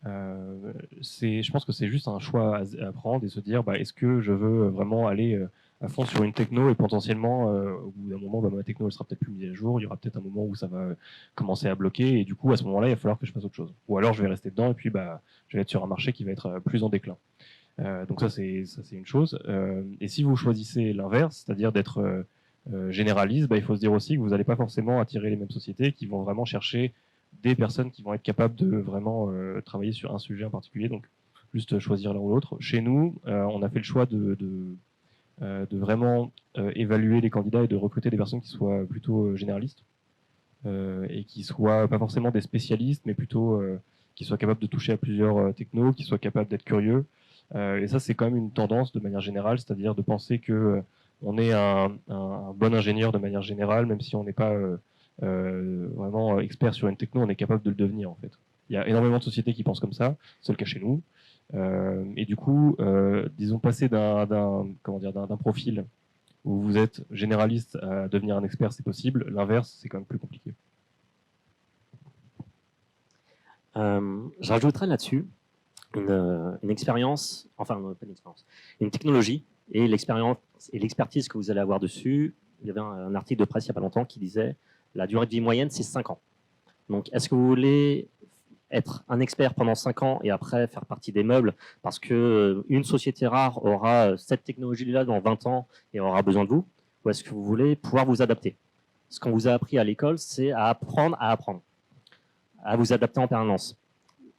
je pense que c'est juste un choix à prendre et se dire, est-ce que je veux vraiment aller à fond sur une techno et potentiellement, au bout d'un moment, ma techno elle sera peut-être plus mise à jour, il y aura peut-être un moment où ça va commencer à bloquer et du coup, à ce moment-là, il va falloir que je fasse autre chose. Ou alors, je vais rester dedans et puis je vais être sur un marché qui va être plus en déclin. Donc ça, c'est une chose. Et si vous choisissez l'inverse, c'est-à-dire d'être généraliste, il faut se dire aussi que vous n'allez pas forcément attirer les mêmes sociétés qui vont vraiment chercher des personnes qui vont être capables de vraiment travailler sur un sujet en particulier. Donc, juste choisir l'un ou l'autre. Chez nous, on a fait le choix de vraiment évaluer les candidats et de recruter des personnes qui soient plutôt généralistes et qui soient pas forcément des spécialistes, mais plutôt qui soient capables de toucher à plusieurs technos, qui soient capables d'être curieux. Et ça, c'est quand même une tendance de manière générale, c'est-à-dire de penser que on est un bon ingénieur de manière générale, même si on n'est pas vraiment expert sur une techno, on est capable de le devenir en fait. Il y a énormément de sociétés qui pensent comme ça, c'est le cas chez nous. Et du coup, disons passer d'un profil où vous êtes généraliste à devenir un expert, c'est possible. L'inverse, c'est quand même plus compliqué. Je rajouterais là-dessus une expérience, enfin pas une expérience, une technologie et l'expérience et l'expertise que vous allez avoir dessus. Il y avait un article de presse il n'y a pas longtemps qui disait la durée de vie moyenne, c'est 5 ans. Donc, est-ce que vous voulez être un expert pendant 5 ans et après faire partie des meubles parce qu'une société rare aura cette technologie-là dans 20 ans et aura besoin de vous? Ou est-ce que vous voulez pouvoir vous adapter? Ce qu'on vous a appris à l'école, c'est à apprendre, à vous adapter en permanence.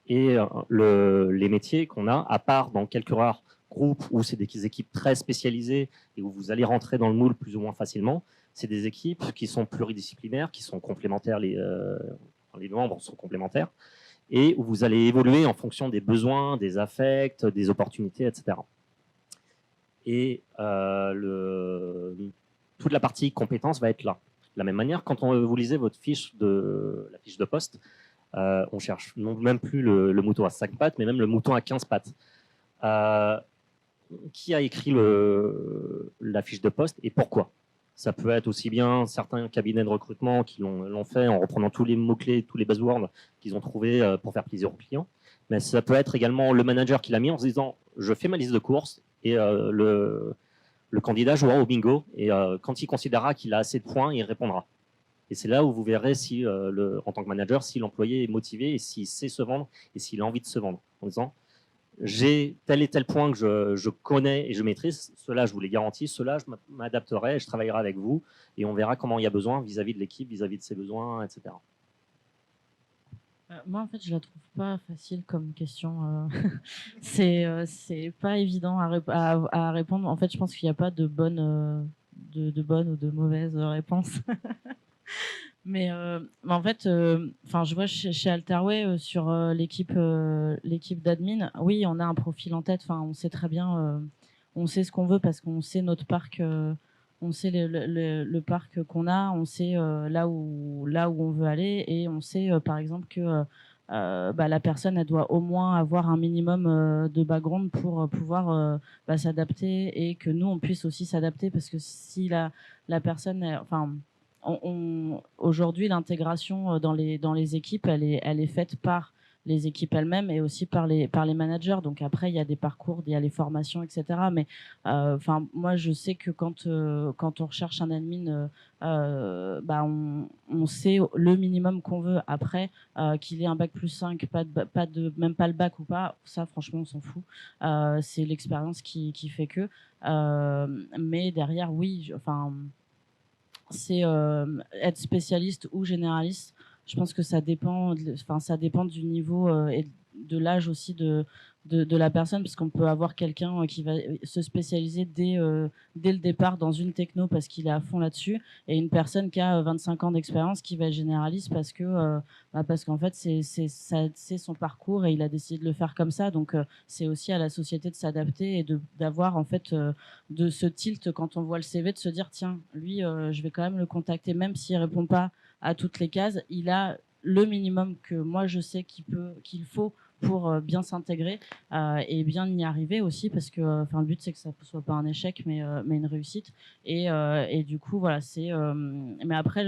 Et les métiers qu'on a, à part dans quelques rares groupes où c'est des équipes très spécialisées et où vous allez rentrer dans le moule plus ou moins facilement, c'est des équipes qui sont pluridisciplinaires, qui sont complémentaires, les membres sont complémentaires, et où vous allez évoluer en fonction des besoins, des affects, des opportunités, etc. Et toute la partie compétences va être là. De la même manière, quand vous lisez la fiche de poste, on cherche non même plus le mouton à 5 pattes, mais même le mouton à 15 pattes. Qui a écrit la fiche de poste et pourquoi? Ça peut être aussi bien certains cabinets de recrutement qui l'ont fait en reprenant tous les mots-clés, tous les buzzwords qu'ils ont trouvés pour faire plaisir aux clients. Mais ça peut être également le manager qui l'a mis en se disant « je fais ma liste de courses » et le candidat jouera au bingo et quand il considérera qu'il a assez de points, il répondra. Et c'est là où vous verrez si, en tant que manager, si l'employé est motivé et s'il sait se vendre et s'il a envie de se vendre. En disant, j'ai tel et tel point que je connais et je maîtrise, cela je vous les garantis, cela je m'adapterai et je travaillerai avec vous et on verra comment il y a besoin vis-à-vis de l'équipe, vis-à-vis de ses besoins, etc. Moi, en fait, je la trouve pas facile comme question. C'est pas évident à répondre. En fait, je pense qu'il n'y a pas de bonne ou de mauvaise réponse. Mais en fait, je vois chez Alterway sur l'équipe d'admin, oui, on a un profil en tête. Enfin, on sait très bien, on sait ce qu'on veut parce qu'on sait notre parc, on sait le parc qu'on a, on sait là où on veut aller et on sait par exemple que la personne elle doit au moins avoir un minimum de background pour pouvoir s'adapter et que nous on puisse aussi s'adapter parce que si la personne, aujourd'hui, l'intégration dans les équipes, elle est faite par les équipes elles-mêmes et aussi par les managers. Donc après, il y a des parcours, il y a les formations, etc. Mais moi, je sais que quand on recherche un admin, on sait le minimum qu'on veut. Après, qu'il ait un bac plus 5, même pas le bac ou pas, ça, franchement, on s'en fout. C'est l'expérience qui fait que. Mais derrière, oui, c'est être spécialiste ou généraliste. Je pense que ça dépend du niveau et de l'âge aussi de la personne, parce qu'on peut avoir quelqu'un qui va se spécialiser dès le départ dans une techno parce qu'il est à fond là-dessus, et une personne qui a 25 ans d'expérience qui va être généraliste parce qu'en fait c'est son parcours et il a décidé de le faire comme ça. Donc c'est aussi à la société de s'adapter et d'avoir en fait de ce tilt quand on voit le CV, de se dire tiens, lui je vais quand même le contacter même s'il répond pas à toutes les cases, il a le minimum que moi je sais qu'il faut pour bien s'intégrer et bien y arriver aussi, parce que le but c'est que ça ne soit pas un échec mais une réussite, et du coup voilà, mais après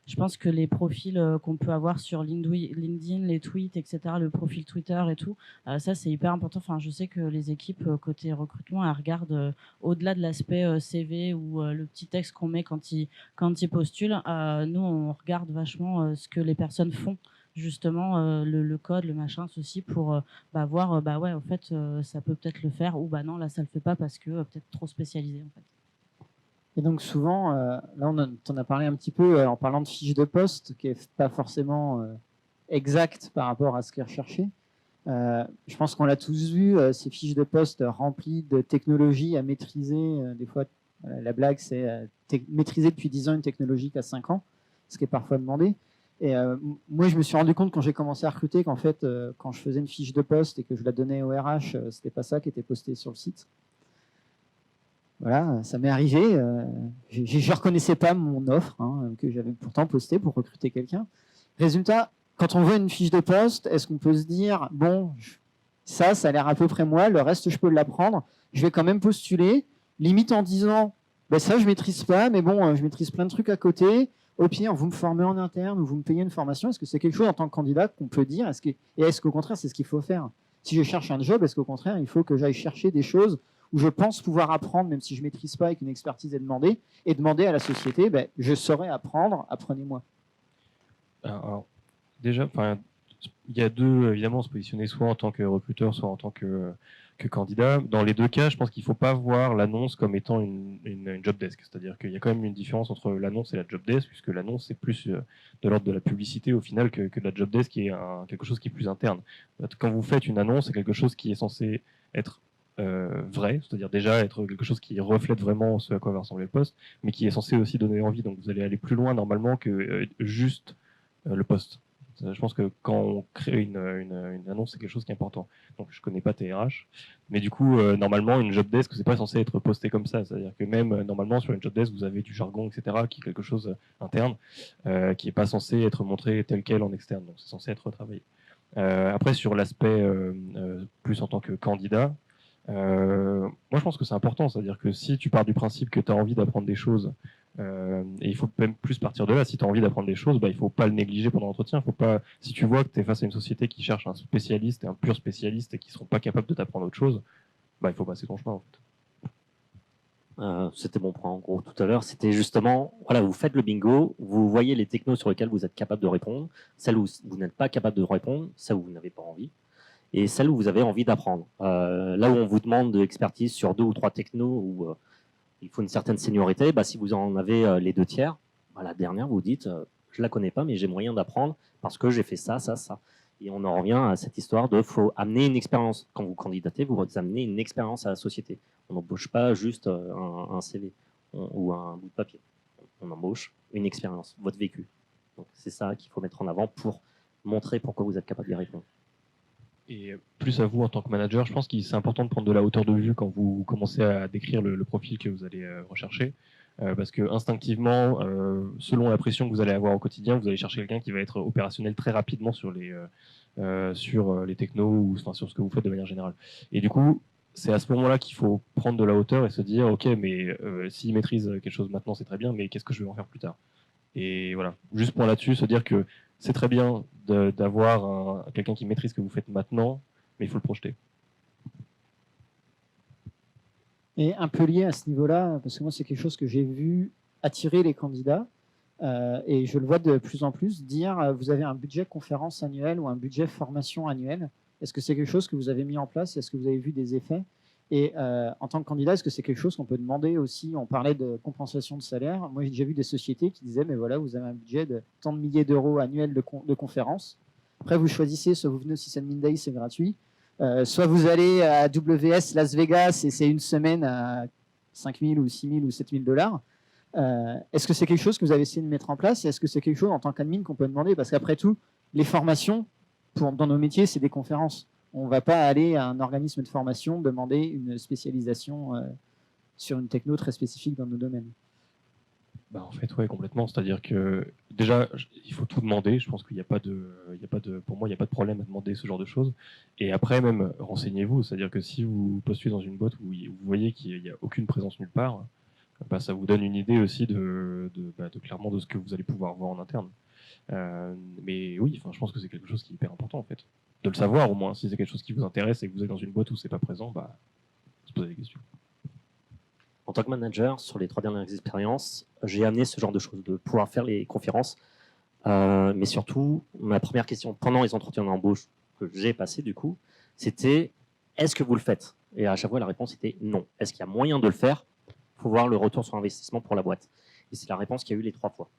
je pense que les profils qu'on peut avoir sur LinkedIn, les tweets, etc., le profil Twitter et tout, ça c'est hyper important. Enfin, je sais que les équipes côté recrutement, elles regardent au-delà de l'aspect CV ou le petit texte qu'on met quand ils postulent. Nous, on regarde vachement ce que les personnes font, justement, le code, le machin, ceci, pour voir, ouais, en fait, ça peut peut-être le faire, ou non, là, ça le fait pas parce que peut-être trop spécialisé, en fait. Et donc souvent, là on en a parlé un petit peu en parlant de fiche de poste, qui n'est pas forcément exacte par rapport à ce qui est recherché. Je pense qu'on l'a tous vu, ces fiches de poste remplies de technologies à maîtriser. Des fois, la blague, c'est maîtriser depuis 10 ans une technologie qu'à 5 ans, ce qui est parfois demandé. Et moi, je me suis rendu compte quand j'ai commencé à recruter qu'en fait, quand je faisais une fiche de poste et que je la donnais au RH, c'était pas ça qui était posté sur le site. Voilà, ça m'est arrivé. Je ne reconnaissais pas mon offre que j'avais pourtant postée pour recruter quelqu'un. Résultat, quand on voit une fiche de poste, est-ce qu'on peut se dire, bon, ça a l'air à peu près moi, le reste, je peux l'apprendre. Je vais quand même postuler, limite en disant, ça, je ne maîtrise pas, mais bon, je maîtrise plein de trucs à côté. Au pire, vous me formez en interne ou vous me payez une formation. Est-ce que c'est quelque chose en tant que candidat qu'on peut dire? Et est-ce qu'au contraire, c'est ce qu'il faut faire? Si je cherche un job, est-ce qu'au contraire, il faut que j'aille chercher des choses où je pense pouvoir apprendre, même si je ne maîtrise pas et qu'une expertise est demandée, et demander à la société, je saurais apprendre, apprenez-moi. Alors, déjà, il y a deux, évidemment, se positionner soit en tant que recruteur, soit en tant que candidat. Dans les deux cas, je pense qu'il ne faut pas voir l'annonce comme étant une job desk. C'est-à-dire qu'il y a quand même une différence entre l'annonce et la job desk, puisque l'annonce, c'est plus de l'ordre de la publicité au final que de la job desk, qui est quelque chose qui est plus interne. Quand vous faites une annonce, c'est quelque chose qui est censé être vrai, c'est-à-dire déjà être quelque chose qui reflète vraiment ce à quoi va ressembler le poste, mais qui est censé aussi donner envie. Donc vous allez aller plus loin normalement que juste le poste. Je pense que quand on crée une annonce, c'est quelque chose qui est important. Donc je connais pas TRH, mais du coup normalement une job desk, c'est pas censé être posté comme ça. C'est-à-dire que même normalement sur une job desk, vous avez du jargon, etc., qui est quelque chose interne, qui est pas censé être montré tel quel en externe. Donc c'est censé être retravaillé. Après sur l'aspect plus en tant que candidat. Moi, je pense que c'est important, c'est-à-dire que si tu pars du principe que tu as envie d'apprendre des choses, et il faut même plus partir de là, si tu as envie d'apprendre des choses, il ne faut pas le négliger pendant l'entretien. Si tu vois que tu es face à une société qui cherche un spécialiste et un pur spécialiste et qui ne seront pas capables de t'apprendre autre chose, il faut passer ton chemin. En fait. C'était mon point en gros tout à l'heure, c'était justement, voilà, vous faites le bingo, vous voyez les technos sur lesquels vous êtes capable de répondre, celles où vous n'êtes pas capable de répondre, celles où vous n'avez pas envie, et celle où vous avez envie d'apprendre. Là où on vous demande de l'expertise sur 2 ou 3 technos où il faut une certaine seniorité, si vous en avez les 2 tiers, la dernière, vous dites je la connais pas, mais j'ai moyen d'apprendre parce que j'ai fait ça, ça, ça. Et on en revient à cette histoire de faut amener une expérience. Quand vous candidatez, vous amenez une expérience à la société. On n'embauche pas juste un CV ou un bout de papier. On embauche une expérience, votre vécu. Donc c'est ça qu'il faut mettre en avant pour montrer pourquoi vous êtes capable d'y répondre. Et plus à vous en tant que manager, je pense que c'est important de prendre de la hauteur de vue quand vous commencez à décrire le profil que vous allez rechercher. Parce que instinctivement, selon la pression que vous allez avoir au quotidien, vous allez chercher quelqu'un qui va être opérationnel très rapidement sur les technos ou sur ce que vous faites de manière générale. Et du coup, c'est à ce moment-là qu'il faut prendre de la hauteur et se dire, ok, mais s'il maîtrise quelque chose maintenant, c'est très bien, mais qu'est-ce que je vais en faire plus tard? Et voilà, juste pour là-dessus, se dire que c'est très bien d'avoir quelqu'un qui maîtrise ce que vous faites maintenant, mais il faut le projeter. Et un peu lié à ce niveau-là, parce que moi, c'est quelque chose que j'ai vu attirer les candidats, et je le vois de plus en plus, dire vous avez un budget conférence annuel ou un budget formation annuel. Est-ce que c'est quelque chose que vous avez mis en place? Est-ce que vous avez vu des effets? Et en tant que candidat, est-ce que c'est quelque chose qu'on peut demander aussi? On parlait de compensation de salaire. Moi, j'ai déjà vu des sociétés qui disaient, mais voilà, vous avez un budget de tant de milliers d'euros annuels de conférences. Après, vous choisissez, soit vous venez au Sysadmin Day, c'est gratuit. Soit vous allez à AWS Las Vegas et c'est une semaine à 5 000 ou 6 000 ou 7 000 $. Est-ce que c'est quelque chose que vous avez essayé de mettre en place? Et est-ce que c'est quelque chose en tant qu'admin qu'on peut demander? Parce qu'après tout, les formations, dans nos métiers, c'est des conférences. On ne va pas aller à un organisme de formation demander une spécialisation sur une techno très spécifique dans nos domaines. Bah, en fait, ouais, complètement. C'est-à-dire que déjà, il faut tout demander. Je pense qu'il n'y a pas pour moi, il n'y a pas de problème à demander ce genre de choses. Et après, même, renseignez-vous. C'est-à-dire que si vous postulez dans une boîte où vous voyez qu'il n'y a aucune présence nulle part, bah, ça vous donne une idée aussi clairement de ce que vous allez pouvoir voir en interne. Mais oui, enfin, je pense que c'est quelque chose qui est hyper important en fait, de le savoir au moins. Si c'est quelque chose qui vous intéresse et que vous êtes dans une boîte où c'est pas présent, bah, se poser des questions. En tant que manager, sur les 3 dernières expériences, j'ai amené ce genre de choses, de pouvoir faire les conférences. Mais surtout, ma première question pendant les entretiens d'embauche que j'ai passés, du coup, c'était est-ce que vous le faites? Et à chaque fois, la réponse était non. Est-ce qu'il y a moyen de le faire? Il faut voir le retour sur investissement pour la boîte. Et c'est la réponse qu'il y a eu les 3 fois.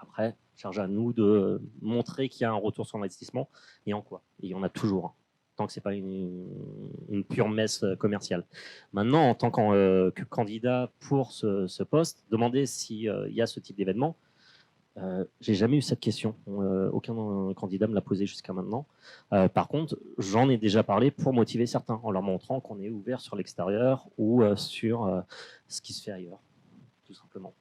Après, charge à nous de montrer qu'il y a un retour sur investissement et en quoi. Et il y en a toujours un, tant que ce n'est pas une pure messe commerciale. Maintenant, en tant que candidat pour ce poste, demander s'il y a ce type d'événement, j'ai jamais eu cette question. Aucun candidat me l'a posé jusqu'à maintenant. Par contre, j'en ai déjà parlé pour motiver certains, en leur montrant qu'on est ouvert sur l'extérieur ou sur ce qui se fait ailleurs, tout simplement.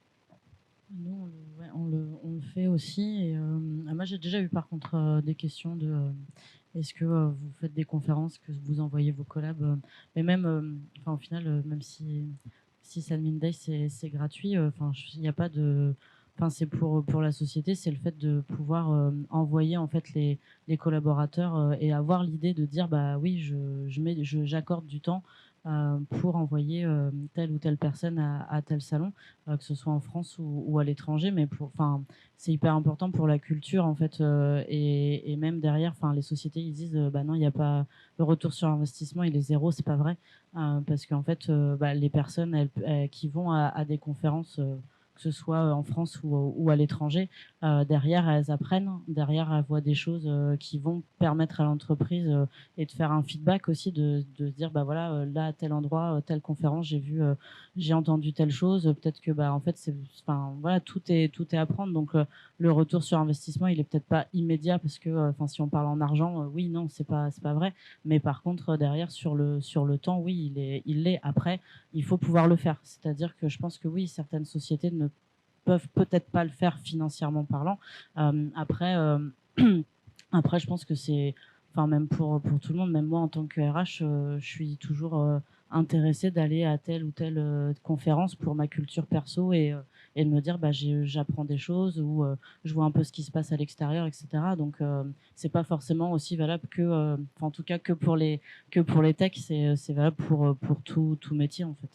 Nous, on le fait aussi. Et, moi, j'ai déjà eu par contre des questions de est-ce que vous faites des conférences, que vous envoyez vos collabs, mais même, au final, même si Salmin Day c'est gratuit, il n'y a pas de, c'est pour la société, c'est le fait de pouvoir envoyer en fait les collaborateurs et avoir l'idée de dire bah oui, j'accorde du temps pour envoyer telle ou telle personne à tel salon, que ce soit en France ou à l'étranger, mais c'est hyper important pour la culture en fait, et même derrière, les sociétés ils disent bah non, il n'y a pas le retour sur investissement, il est zéro, c'est pas vrai, parce qu'en fait, les personnes qui vont à des conférences, que ce soit en France ou à l'étranger, derrière elles apprennent, derrière elles voient des choses qui vont permettre à l'entreprise et de faire un feedback aussi, de se dire bah voilà, là à tel endroit, telle conférence, j'ai entendu telle chose, peut-être que bah en fait voilà, tout est à prendre. Donc le retour sur investissement, il est peut-être pas immédiat parce que si on parle en argent, oui, non, c'est pas vrai, mais par contre derrière sur le temps, oui, il l'est. Après, il faut pouvoir le faire, c'est-à-dire que je pense que oui, certaines sociétés ne peuvent peut-être pas le faire financièrement parlant. Après, après, je pense que c'est, même pour tout le monde, même moi en tant que RH, je suis toujours intéressée d'aller à telle ou telle conférence pour ma culture perso et de me dire bah j'apprends des choses ou je vois un peu ce qui se passe à l'extérieur, etc. Donc c'est pas forcément aussi valable que, en tout cas que pour les techs, c'est valable pour tout métier en fait.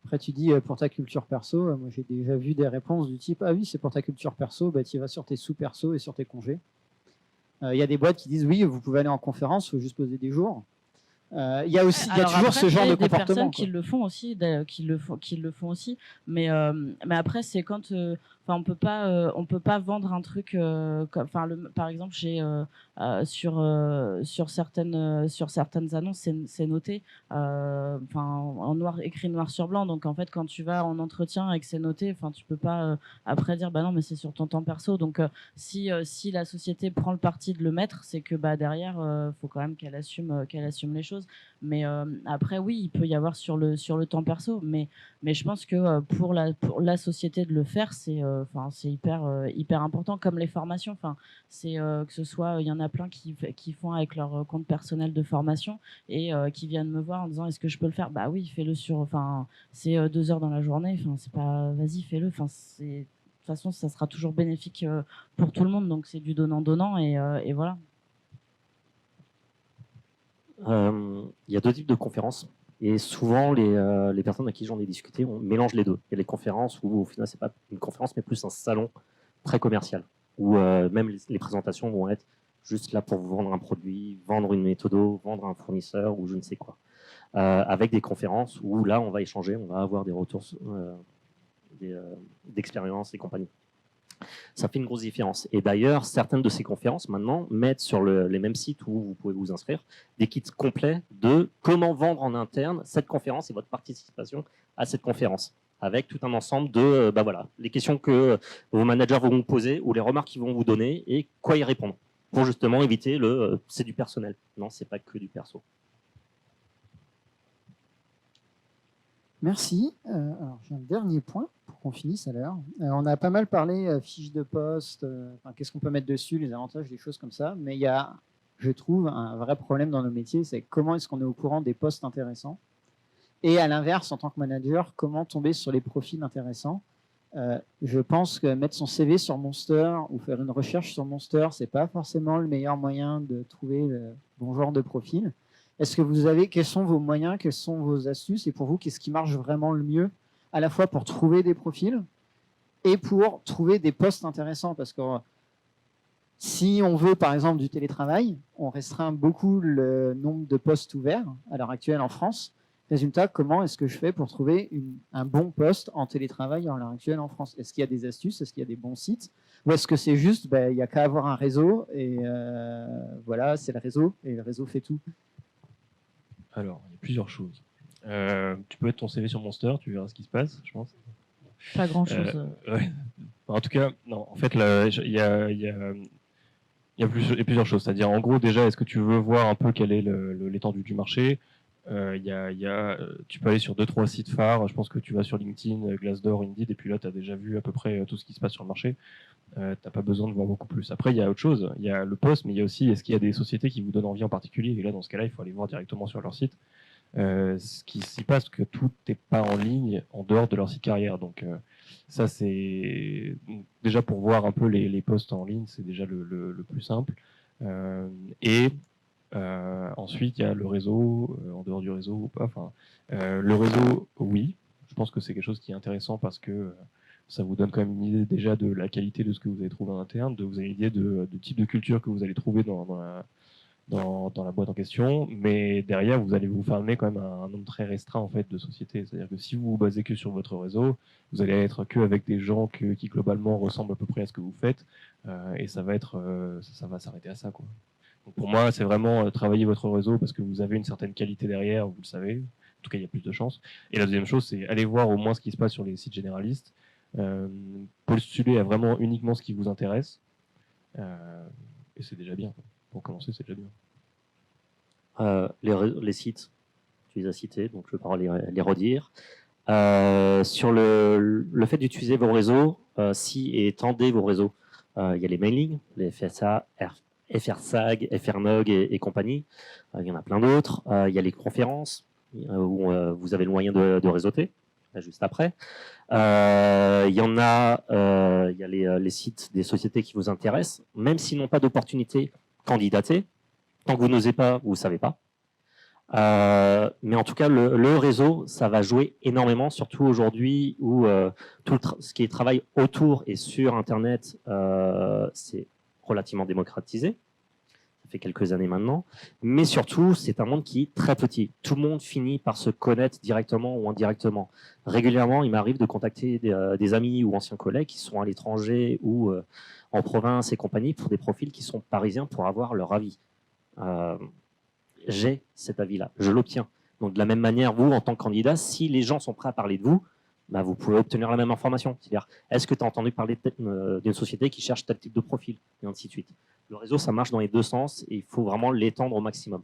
Après, tu dis pour ta culture perso. Moi, j'ai déjà vu des réponses du type ah oui, c'est pour ta culture perso, bah, tu vas sur tes sous-perso et sur tes congés. Il y a des boîtes qui disent oui, vous pouvez aller en conférence, il faut juste poser des jours. Il y a toujours ce genre de comportement. Il y a des personnes qui le font aussi, mais après c'est quand, on peut pas vendre un truc par exemple, sur certaines annonces, c'est noté, écrit noir sur blanc. Donc en fait, quand tu vas en entretien et que c'est noté, tu peux pas après dire bah non, mais c'est sur ton temps perso. Donc si la société prend le parti de le mettre, c'est que bah derrière, faut quand même qu'elle assume les choses. Mais après, oui, il peut y avoir sur le temps perso, mais je pense que pour la société de le faire, c'est hyper important, comme les formations. C'est que ce soit, il y en a plein qui font avec leur compte personnel de formation et qui viennent me voir en disant est-ce que je peux le faire? Bah oui, fais-le c'est 2 heures dans la journée. C'est pas, vas-y, fais-le. De toute façon, ça sera toujours bénéfique pour tout le monde, donc c'est du donnant-donnant et voilà. Il y a 2 types de conférences et souvent les personnes à qui j'en ai discuté on mélange les deux. Il y a les conférences où au final c'est pas une conférence mais plus un salon très commercial où même les présentations vont être juste là pour vous vendre un produit, vendre une méthode, vendre un fournisseur ou je ne sais quoi. Avec des conférences où là on va échanger, on va avoir des retours d'expérience et compagnie. Ça fait une grosse différence. Et d'ailleurs, certaines de ces conférences, maintenant, mettent sur les mêmes sites où vous pouvez vous inscrire des kits complets de comment vendre en interne cette conférence et votre participation à cette conférence, avec tout un ensemble de les questions que vos managers vont vous poser ou les remarques qu'ils vont vous donner et quoi y répondre, pour justement éviter c'est du personnel. Non, c'est pas que du perso. Merci. Alors, j'ai un dernier point pour qu'on finisse à l'heure. On a pas mal parlé fiches de poste, qu'est-ce qu'on peut mettre dessus, les avantages, des choses comme ça. Mais il y a, je trouve, un vrai problème dans nos métiers, c'est comment est-ce qu'on est au courant des postes intéressants. Et à l'inverse, en tant que manager, comment tomber sur les profils intéressants. Je pense que mettre son CV sur Monster ou faire une recherche sur Monster, c'est pas forcément le meilleur moyen de trouver le bon genre de profil. Est-ce que vous avez, quels sont vos moyens, quelles sont vos astuces et pour vous, qu'est-ce qui marche vraiment le mieux à la fois pour trouver des profils et pour trouver des postes intéressants? Parce que si on veut, par exemple, du télétravail, on restreint beaucoup le nombre de postes ouverts à l'heure actuelle en France. Résultat, comment est-ce que je fais pour trouver un bon poste en télétravail à l'heure actuelle en France? Est-ce qu'il y a des astuces? Est-ce qu'il y a des bons sites? Ou est-ce que c'est juste, il n'y a qu'à avoir un réseau et voilà, c'est le réseau et le réseau fait tout? Alors, il y a plusieurs choses. Tu peux mettre ton CV sur Monster, tu verras ce qui se passe, je pense. Pas grand-chose. Ouais. En tout cas, non. En fait, il y a plusieurs choses. C'est-à-dire, en gros, déjà, est-ce que tu veux voir un peu quelle est l'étendue du marché? Tu peux aller sur 2-3 sites phares. Je pense que tu vas sur LinkedIn, Glassdoor, Indeed, et puis là, tu as déjà vu à peu près tout ce qui se passe sur le marché. T'as pas besoin de voir beaucoup plus. Après, il y a autre chose. Il y a le poste, mais il y a aussi, est-ce qu'il y a des sociétés qui vous donnent envie en particulier? Et là, dans ce cas-là, il faut aller voir directement sur leur site. Ce qui s'y passe, que tout n'est pas en ligne en dehors de leur site carrière. Donc, ça, c'est déjà pour voir un peu les postes en ligne, c'est déjà le plus simple. Ensuite, il y a le réseau, en dehors du réseau ou pas. Enfin, le réseau, oui, je pense que c'est quelque chose qui est intéressant parce que ça vous donne quand même une idée déjà de la qualité de ce que vous allez trouver en interne, vous avez une idée de type de culture que vous allez trouver dans la boîte en question, mais derrière, vous allez vous fermer quand même un nombre très restreint en fait de sociétés. C'est-à-dire que si vous vous basez que sur votre réseau, vous allez être que avec des gens qui globalement ressemblent à peu près à ce que vous faites, et ça va s'arrêter à ça, quoi. Donc pour moi, c'est vraiment travailler votre réseau parce que vous avez une certaine qualité derrière, vous le savez. En tout cas, il y a plus de chances. Et la deuxième chose, c'est aller voir au moins ce qui se passe sur les sites généralistes, postuler à vraiment uniquement ce qui vous intéresse, et c'est déjà bien. Pour commencer, c'est déjà bien. Les sites, tu les as cités, donc je vais pas les redire. Sur le fait d'utiliser vos réseaux, si et étendez vos réseaux, il y a les mailings, les FSA, FRSAG, FRNOG et compagnie. Il y en a plein d'autres. Il y a les conférences où vous avez le moyen de réseauter, juste après. Il y en a, il y a les sites des sociétés qui vous intéressent, même s'ils n'ont pas d'opportunité, candidater. Tant que vous n'osez pas, vous ne savez pas. Mais en tout cas, le réseau, ça va jouer énormément, surtout aujourd'hui où tout ce qui est travail autour et sur Internet, c'est relativement démocratisé. Ça fait quelques années maintenant. Mais surtout, c'est un monde qui est très petit. Tout le monde finit par se connaître directement ou indirectement. Régulièrement, il m'arrive de contacter des amis ou anciens collègues qui sont à l'étranger ou en province et compagnie pour des profils qui sont parisiens pour avoir leur avis. J'ai cet avis-là, je l'obtiens. Donc de la même manière, vous, en tant que candidat, si les gens sont prêts à parler de vous, bah, vous pouvez obtenir la même information. C'est-à-dire, est-ce que tu as entendu parler d'une société qui cherche tel type de profil? Et ainsi de suite. Le réseau, ça marche dans les deux sens et il faut vraiment l'étendre au maximum.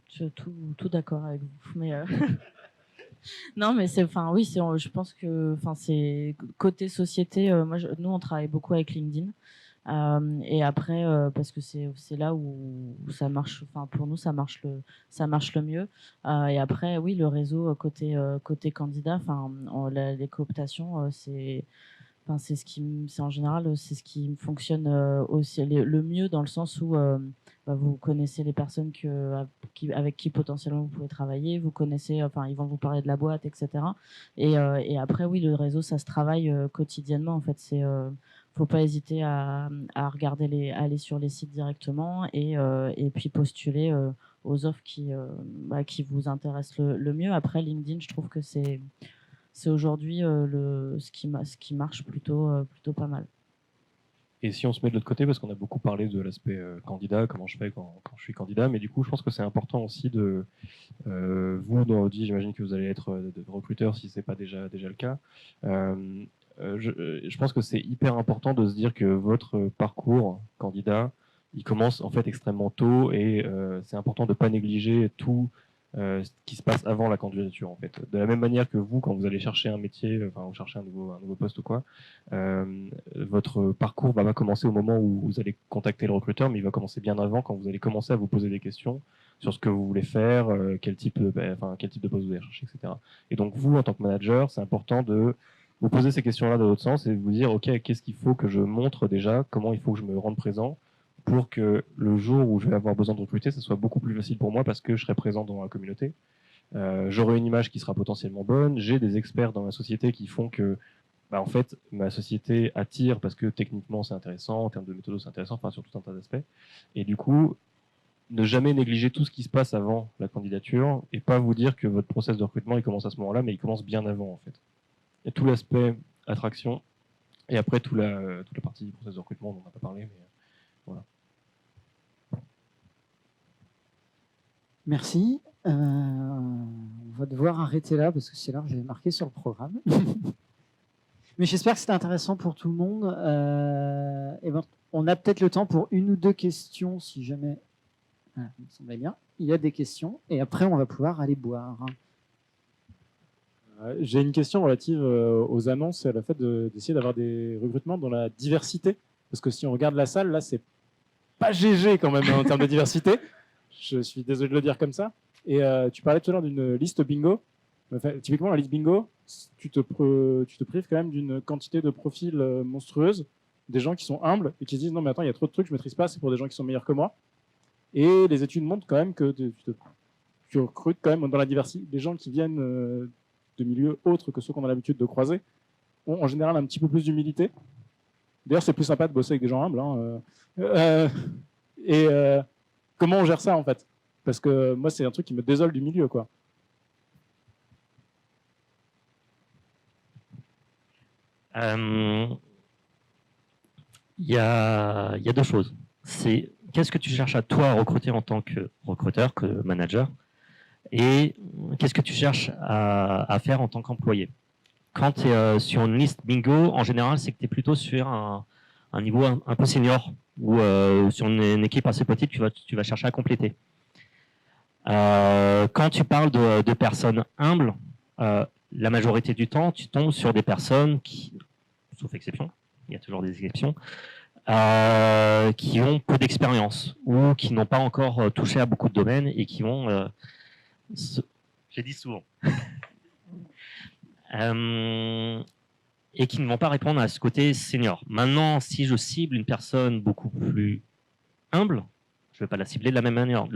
Je suis tout d'accord avec vous. Mais non, mais oui, je pense que, c'est côté société. Nous, on travaille beaucoup avec LinkedIn. Et après, parce que c'est là où ça marche. Enfin, pour nous, ça marche le mieux. Et après, oui, le réseau côté candidat. Les cooptations, c'est en général, c'est ce qui fonctionne aussi le mieux dans le sens où vous connaissez les personnes avec qui potentiellement vous pouvez travailler, vous connaissez, ils vont vous parler de la boîte, etc. Et après, oui, le réseau, ça se travaille quotidiennement. En fait, faut pas hésiter à regarder aller sur les sites directement et puis postuler aux offres qui vous intéressent le mieux. Après, LinkedIn, je trouve que c'est aujourd'hui ce qui marche plutôt pas mal. Et si on se met de l'autre côté, parce qu'on a beaucoup parlé de l'aspect candidat, comment je fais quand je suis candidat, mais du coup, je pense que c'est important aussi de vous, dans Audi, j'imagine que vous allez être recruteur si c'est pas déjà le cas. Je pense que c'est hyper important de se dire que votre parcours candidat, il commence en fait extrêmement tôt et c'est important de pas négliger tout ce qui se passe avant la candidature en fait. De la même manière que vous, quand vous allez chercher un métier, enfin vous cherchez un nouveau poste ou quoi, votre parcours va commencer au moment où vous allez contacter le recruteur, mais il va commencer bien avant, quand vous allez commencer à vous poser des questions sur ce que vous voulez faire, quel type de poste vous allez chercher, etc. Et donc vous, en tant que manager, c'est important de vous poser ces questions-là dans l'autre sens et de vous dire, ok, qu'est-ce qu'il faut que je montre déjà, comment il faut que je me rende présent pour que le jour où je vais avoir besoin de recruter, ça soit beaucoup plus facile pour moi parce que je serai présent dans la communauté. J'aurai une image qui sera potentiellement bonne. J'ai des experts dans ma société qui font que, en fait, ma société attire parce que techniquement c'est intéressant, en termes de méthode c'est intéressant, enfin sur tout un tas d'aspects. Et du coup, ne jamais négliger tout ce qui se passe avant la candidature et pas vous dire que votre process de recrutement il commence à ce moment-là, mais il commence bien avant en fait. Il y a tout l'aspect attraction et après toute la partie du process de recrutement dont on n'a pas parlé, mais voilà. Merci. On va devoir arrêter là parce que c'est l'heure que j'avais marqué sur le programme. Mais j'espère que c'était intéressant pour tout le monde. Et ben, on a peut-être le temps pour une ou deux questions si jamais. Ah, il me semblait bien. Il y a des questions et après on va pouvoir aller boire. J'ai une question relative aux annonces et à la fait d'essayer d'avoir des recrutements dans la diversité. Parce que si on regarde la salle, là, c'est pas GG quand même en termes de diversité. Je suis désolé de le dire comme ça. Et tu parlais tout à l'heure d'une liste bingo. Enfin, typiquement, la liste bingo, tu te prives quand même d'une quantité de profils monstrueuse, des gens qui sont humbles et qui se disent non mais attends, il y a trop de trucs, je maîtrise pas, c'est pour des gens qui sont meilleurs que moi. Et les études montrent quand même que tu recrutes quand même dans la diversité. Les gens qui viennent de milieux autres que ceux qu'on a l'habitude de croiser ont en général un petit peu plus d'humilité. D'ailleurs, c'est plus sympa de bosser avec des gens humbles. Comment on gère ça en fait? Parce que moi, c'est un truc qui me désole du milieu, quoi. Il y a deux choses. C'est qu'est-ce que tu cherches à toi recruter en tant que recruteur, que manager, et qu'est-ce que tu cherches à faire en tant qu'employé. Quand tu es sur une liste bingo, en général, c'est que tu es plutôt sur un niveau un peu senior ou sur une équipe assez petite, tu vas chercher à compléter. Quand tu parles de personnes humbles, la majorité du temps, tu tombes sur des personnes qui, sauf exception, il y a toujours des exceptions, qui ont peu d'expérience ou qui n'ont pas encore touché à beaucoup de domaines et qui vont, j'ai dit souvent, et qui ne vont pas répondre à ce côté senior. Maintenant, si je cible une personne beaucoup plus humble, je ne vais pas la cibler de la même manière.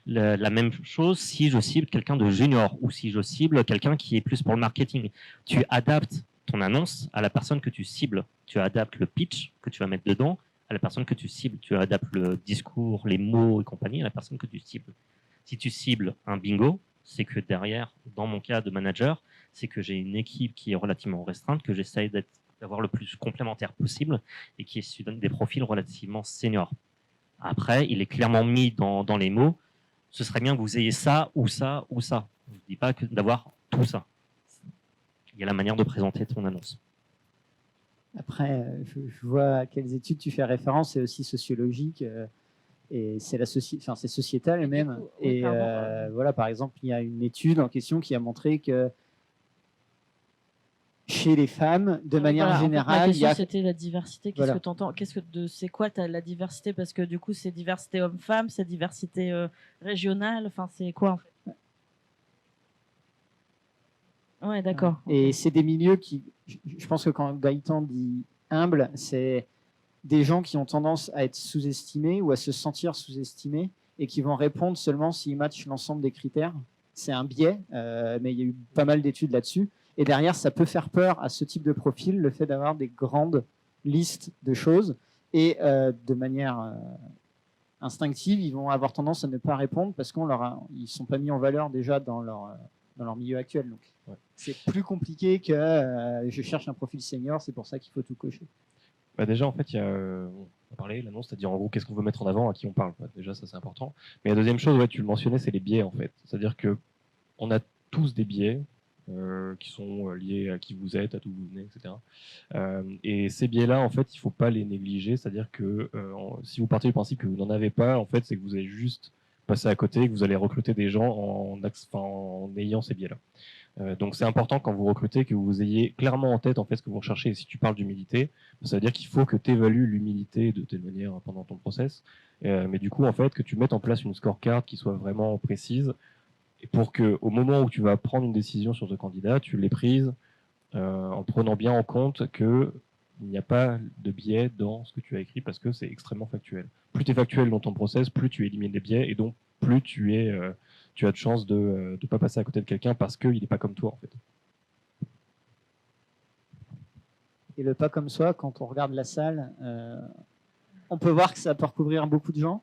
La même chose si je cible quelqu'un de junior ou si je cible quelqu'un qui est plus pour le marketing. Tu adaptes ton annonce à la personne que tu cibles. Tu adaptes le pitch que tu vas mettre dedans à la personne que tu cibles. Tu adaptes le discours, les mots et compagnie à la personne que tu cibles. Si tu cibles un bingo, c'est que derrière, dans mon cas de manager, c'est que j'ai une équipe qui est relativement restreinte, que j'essaye d'avoir le plus complémentaire possible et qui est des profils relativement seniors. Après, il est clairement mis dans les mots. Ce serait bien que vous ayez ça ou ça ou ça. Je ne dis pas d'avoir tout ça. Il y a la manière de présenter ton annonce. Après, je vois à quelles études tu fais référence, c'est aussi sociologique et c'est c'est sociétal même. Et voilà, par exemple, il y a une étude en question qui a montré que chez les femmes, de manière générale, il y a... C'était la diversité. Qu'est-ce que tu entends? C'est quoi la diversité? Parce que du coup, c'est diversité homme-femme, c'est diversité régionale. Enfin, c'est quoi en fait? Ouais, d'accord. Et c'est des milieux qui, je pense que quand Gaëtan dit humble, c'est des gens qui ont tendance à être sous-estimés ou à se sentir sous-estimés et qui vont répondre seulement s'ils matchent l'ensemble des critères. C'est un biais, mais il y a eu pas mal d'études là-dessus. Et derrière, ça peut faire peur à ce type de profil, le fait d'avoir des grandes listes de choses. Et de manière instinctive, ils vont avoir tendance à ne pas répondre parce qu'ils ne sont pas mis en valeur déjà dans leur milieu actuel. Donc, ouais. C'est plus compliqué que je cherche un profil senior, c'est pour ça qu'il faut tout cocher. Déjà, en fait, il y a, on a parlé, l'annonce, c'est-à-dire en gros, qu'est-ce qu'on veut mettre en avant, à qui on parle. Déjà, ça, c'est important. Mais la deuxième chose, tu le mentionnais, c'est les biais, en fait. C'est-à-dire qu'on a tous des biais qui sont liés à qui vous êtes, à d'où vous venez, etc. Et ces biais-là, en fait, il ne faut pas les négliger. C'est-à-dire que si vous partez du principe que vous n'en avez pas, en fait, c'est que vous avez juste passez à côté et que vous allez recruter des gens en ayant ces biais-là. Donc c'est important quand vous recrutez que vous ayez clairement en tête en fait ce que vous recherchez. Et si tu parles d'humilité, ça veut dire qu'il faut que tu évalues l'humilité de telle manière pendant ton process. Mais du coup, en fait, que tu mettes en place une scorecard qui soit vraiment précise et pour que au moment où tu vas prendre une décision sur ce candidat, tu l'aies prise en prenant bien en compte que il n'y a pas de biais dans ce que tu as écrit parce que c'est extrêmement factuel. Plus tu es factuel dans ton process, plus tu élimines les biais et donc plus tu as de chances de ne pas passer à côté de quelqu'un parce qu'il n'est pas comme toi en fait. Et le pas comme soi, quand on regarde la salle, on peut voir que ça peut recouvrir beaucoup de gens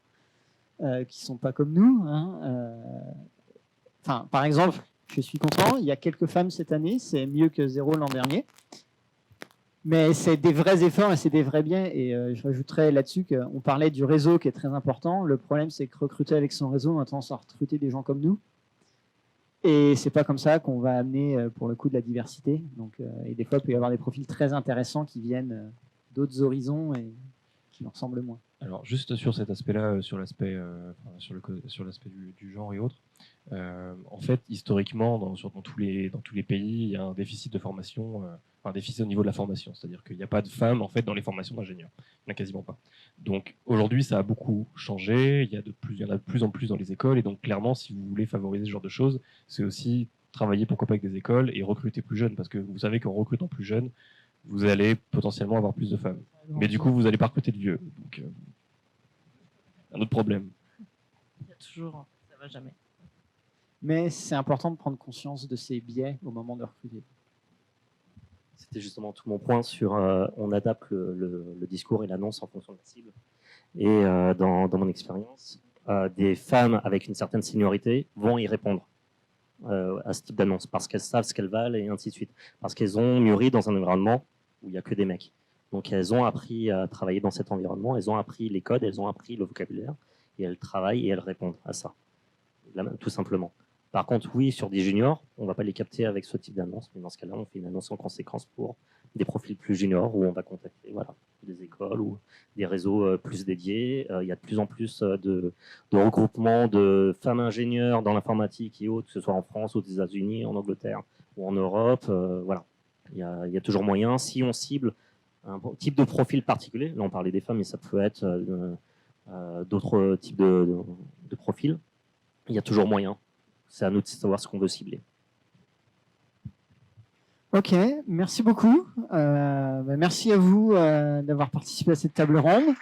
qui sont pas comme nous. Hein, Enfin, par exemple, je suis content, il y a quelques femmes cette année, c'est mieux que 0 l'an dernier. Mais c'est des vrais efforts et c'est des vrais biens. Et je rajouterais là-dessus qu'on parlait du réseau qui est très important. Le problème, c'est que recruter avec son réseau, on a tendance à recruter des gens comme nous. Et c'est pas comme ça qu'on va amener, pour le coup, de la diversité. Donc, et des fois, il peut y avoir des profils très intéressants qui viennent d'autres horizons et qui nous ressemblent moins. Alors, juste sur cet aspect-là, sur l'aspect du genre et autres, en fait, historiquement, dans tous les pays, il y a un déficit de formation, un déficit au niveau de la formation. C'est-à-dire qu'il n'y a pas de femmes, en fait, dans les formations d'ingénieurs. Il n'y en a quasiment pas. Donc, aujourd'hui, ça a beaucoup changé. Il y en a de plus en plus dans les écoles. Et donc, clairement, si vous voulez favoriser ce genre de choses, c'est aussi travailler, pourquoi pas, avec des écoles et recruter plus jeunes. Parce que vous savez qu'en recrutant plus jeunes, vous allez potentiellement avoir plus de femmes. Mais du coup, vous n'allez pas recruter de vieux. Donc, un autre problème. Il y a toujours, ça va jamais. Mais c'est important de prendre conscience de ces biais au moment de recruter. C'était justement tout mon point sur on adapte le discours et l'annonce en fonction de la cible. Et dans mon expérience, des femmes avec une certaine seniorité vont y répondre à ce type d'annonce parce qu'elles savent ce qu'elles valent et ainsi de suite. Parce qu'elles ont mûri dans un environnement où il n'y a que des mecs. Donc elles ont appris à travailler dans cet environnement, elles ont appris les codes, elles ont appris le vocabulaire et elles travaillent et elles répondent à ça, tout simplement. Par contre, oui, sur des juniors, on ne va pas les capter avec ce type d'annonce, mais dans ce cas-là, on fait une annonce en conséquence pour des profils plus juniors où on va contacter des écoles ou des réseaux plus dédiés. Il y a de plus en plus de regroupements de femmes ingénieurs dans l'informatique et autres, que ce soit en France, aux États-Unis, en Angleterre ou en Europe. Voilà. Il y a toujours moyen, si on cible un type de profil particulier, là on parlait des femmes, mais ça peut être d'autres types de profils, il y a toujours moyen. C'est à nous de savoir ce qu'on veut cibler. Ok, merci beaucoup. Merci à vous d'avoir participé à cette table ronde.